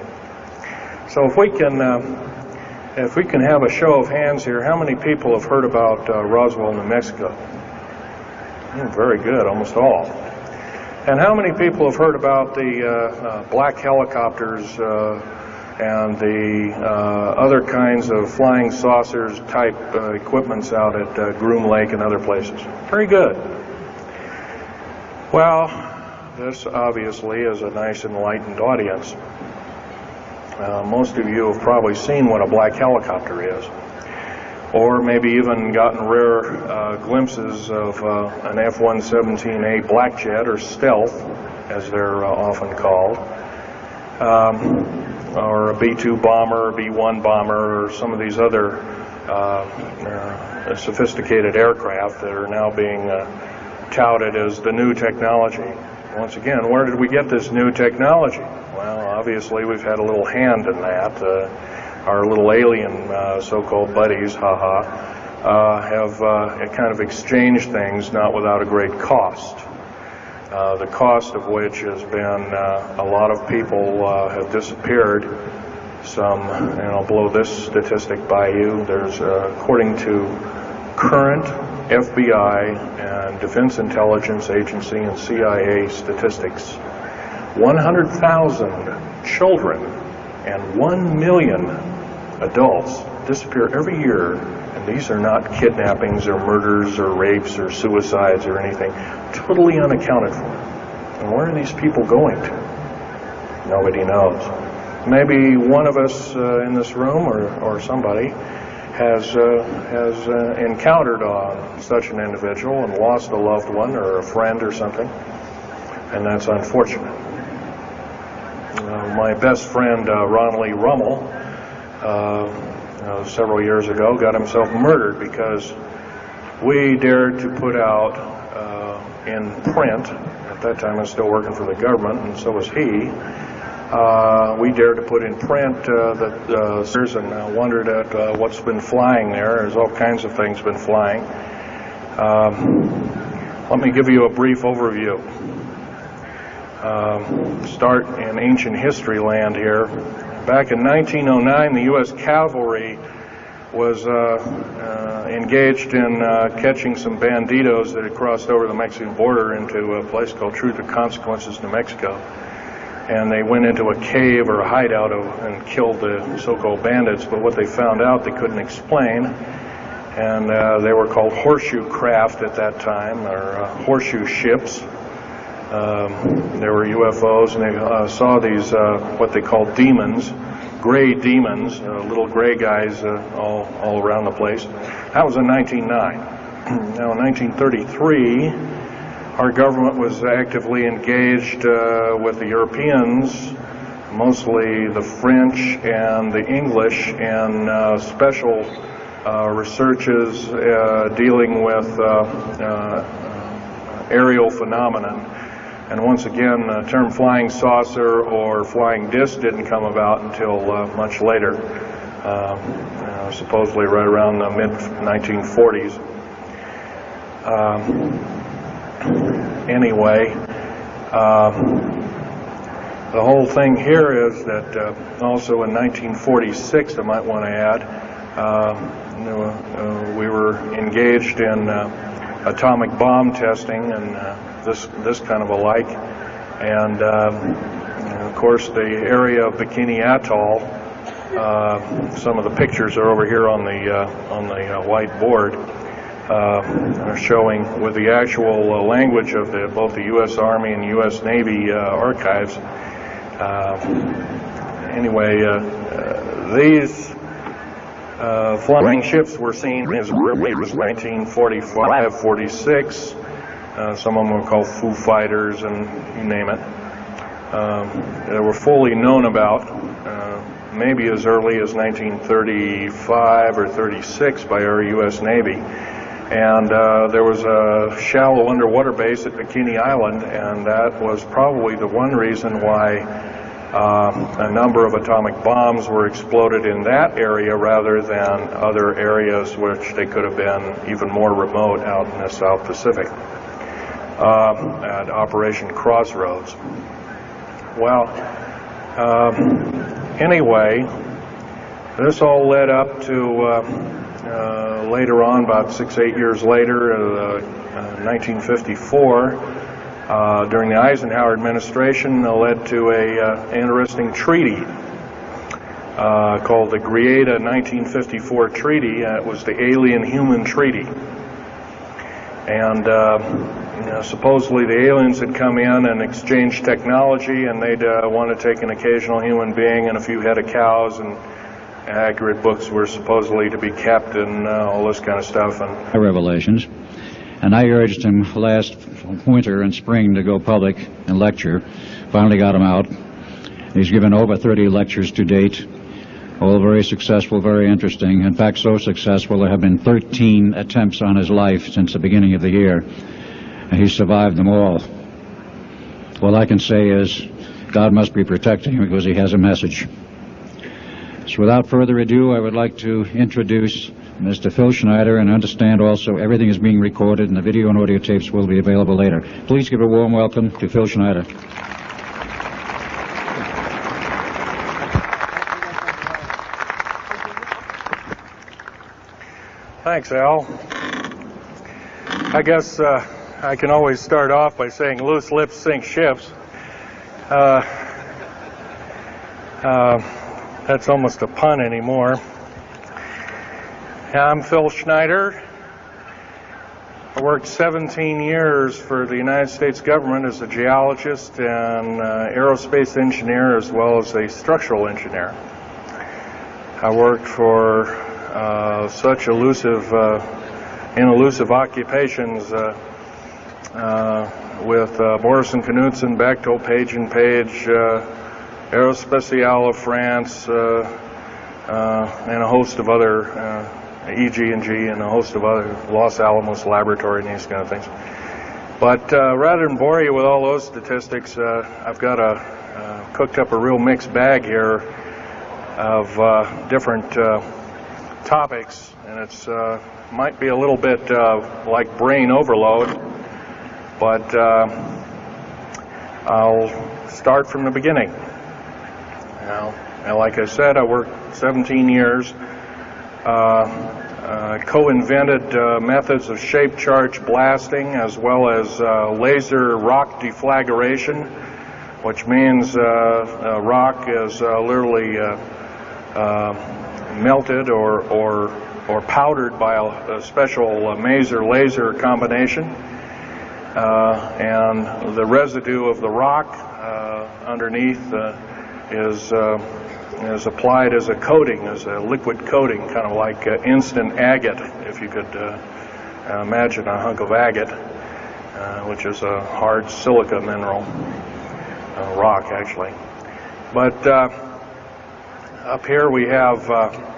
Speaker 5: So if we can have a show of hands here, how many people have heard about Roswell, New Mexico? Very good, almost all. And how many people have heard about the black helicopters and the other kinds of flying saucers type equipments out at Groom Lake and other places? Very good. Well, this obviously is a nice enlightened audience. Most of you have probably seen what a black helicopter is, or maybe even gotten rare glimpses of an F-117A black jet, or stealth, as they're often called, or a B-2 bomber, B-1 bomber, or some of these other sophisticated aircraft that are now being touted as the new technology. Once again, where did we get this new technology? Well, obviously we've had a little hand in that. Our little alien so-called buddies, have kind of exchanged things, not without a great cost. The cost of which has been a lot of people have disappeared. Some, and I'll blow this statistic by you, there's, according to current FBI and Defense Intelligence Agency and CIA statistics, 100,000 children and 1 million adults disappear every year, and these are not kidnappings or murders or rapes or suicides or anything, totally unaccounted for. And where are these people going to? Nobody knows. Maybe one of us in this room or somebody has encountered such an individual and lost a loved one or a friend or something, and that's unfortunate. My best friend, Ron Lee Rummel, several years ago, got himself murdered because we dared to put out in print, at that time I was still working for the government, and so was he, we dared to put in print and wondered at what's been flying there. There's all kinds of things been flying. Let me give you a brief overview. Start in ancient history land here. Back in 1909, the U.S. cavalry was engaged in catching some banditos that had crossed over the Mexican border into a place called Truth or Consequences, New Mexico. And they went into a cave or a hideout and killed the so-called bandits, but what they found out they couldn't explain. And they were called horseshoe craft at that time, or horseshoe ships. There were UFOs, and they saw these, what they called demons, gray demons, little gray guys all around the place. That was in 1909. Now in 1933, our government was actively engaged with the Europeans, mostly the French and the English, in special researches dealing with aerial phenomenon. And once again, the term flying saucer or flying disc didn't come about until much later, supposedly right around the mid-1940s. Anyway, the whole thing here is that also in 1946, I might want to add, we were engaged in atomic bomb testing and this kind of alike, and of course the area of Bikini Atoll. Some of the pictures are over here on the white board, showing with the actual language of both the U.S. Army and U.S. Navy archives. Anyway, these flying ships were seen as early as 1945, 46. Some of them were called Foo Fighters, and you name it. They were fully known about maybe as early as 1935 or 36 by our U.S. Navy. And there was a shallow underwater base at Bikini Island, and that was probably the one reason why a number of atomic bombs were exploded in that area rather than other areas which they could have been even more remote out in the South Pacific at Operation Crossroads. Well, Anyway, this all led up to later on, about 6-8 years later, 1954, during the Eisenhower administration, led to an interesting treaty called the Greada 1954 Treaty. It was the Alien-Human Treaty. And supposedly the aliens had come in and exchanged technology, and they'd want to take an occasional human being and a few head of cows, and accurate books were supposedly to be kept, and all this kind of stuff. And
Speaker 4: revelations. And I urged him last winter and spring to go public and lecture. Finally got him out. He's given over 30 lectures to date, all very successful, very interesting. In fact, so successful there have been 13 attempts on his life since the beginning of the year, and he survived them all. All I can say is God must be protecting him because he has a message. So without further ado, I would like to introduce Mr. Phil Schneider, and understand also everything is being recorded and the video and audio tapes will be available later. Please give a warm welcome to Phil Schneider.
Speaker 5: Thanks, Al. I guess I can always start off by saying loose lips sink ships. That's almost a pun anymore. I'm Phil Schneider. I worked 17 years for the United States government as a geologist and aerospace engineer, as well as a structural engineer. I worked for such elusive occupations with Morrison Knudsen, Bechtel, Page and Page, Aerospatiale of France, and a host of other EG&G and a host of other, Los Alamos Laboratory and these kind of things. But rather than bore you with all those statistics, I've got cooked up a real mixed bag here of different topics, and it's might be a little bit like brain overload, but I'll start from the beginning. Now, like I said, I worked 17 years. Co-invented methods of shape charge blasting, as well as laser rock deflagration, which means rock is literally melted or powdered by a special laser combination, and the residue of the rock underneath is applied as a coating, as a liquid coating, kind of like instant agate, if you could imagine a hunk of agate, which is a hard silica mineral, rock actually. But up here we have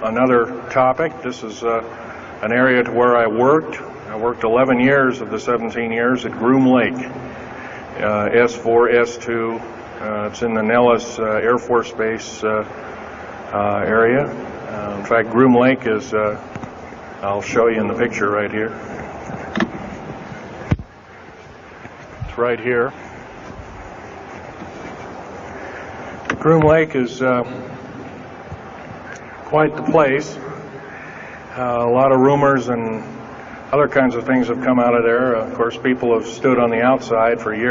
Speaker 5: another topic. This is an area to where I worked. I worked 11 years of the 17 years at Groom Lake, S4, S2. It's in the Nellis Air Force Base area. In fact, Groom Lake is, I'll show you in the picture right here. It's right here. Groom Lake is quite the place. A lot of rumors and other kinds of things have come out of there. Of course, people have stood on the outside for years.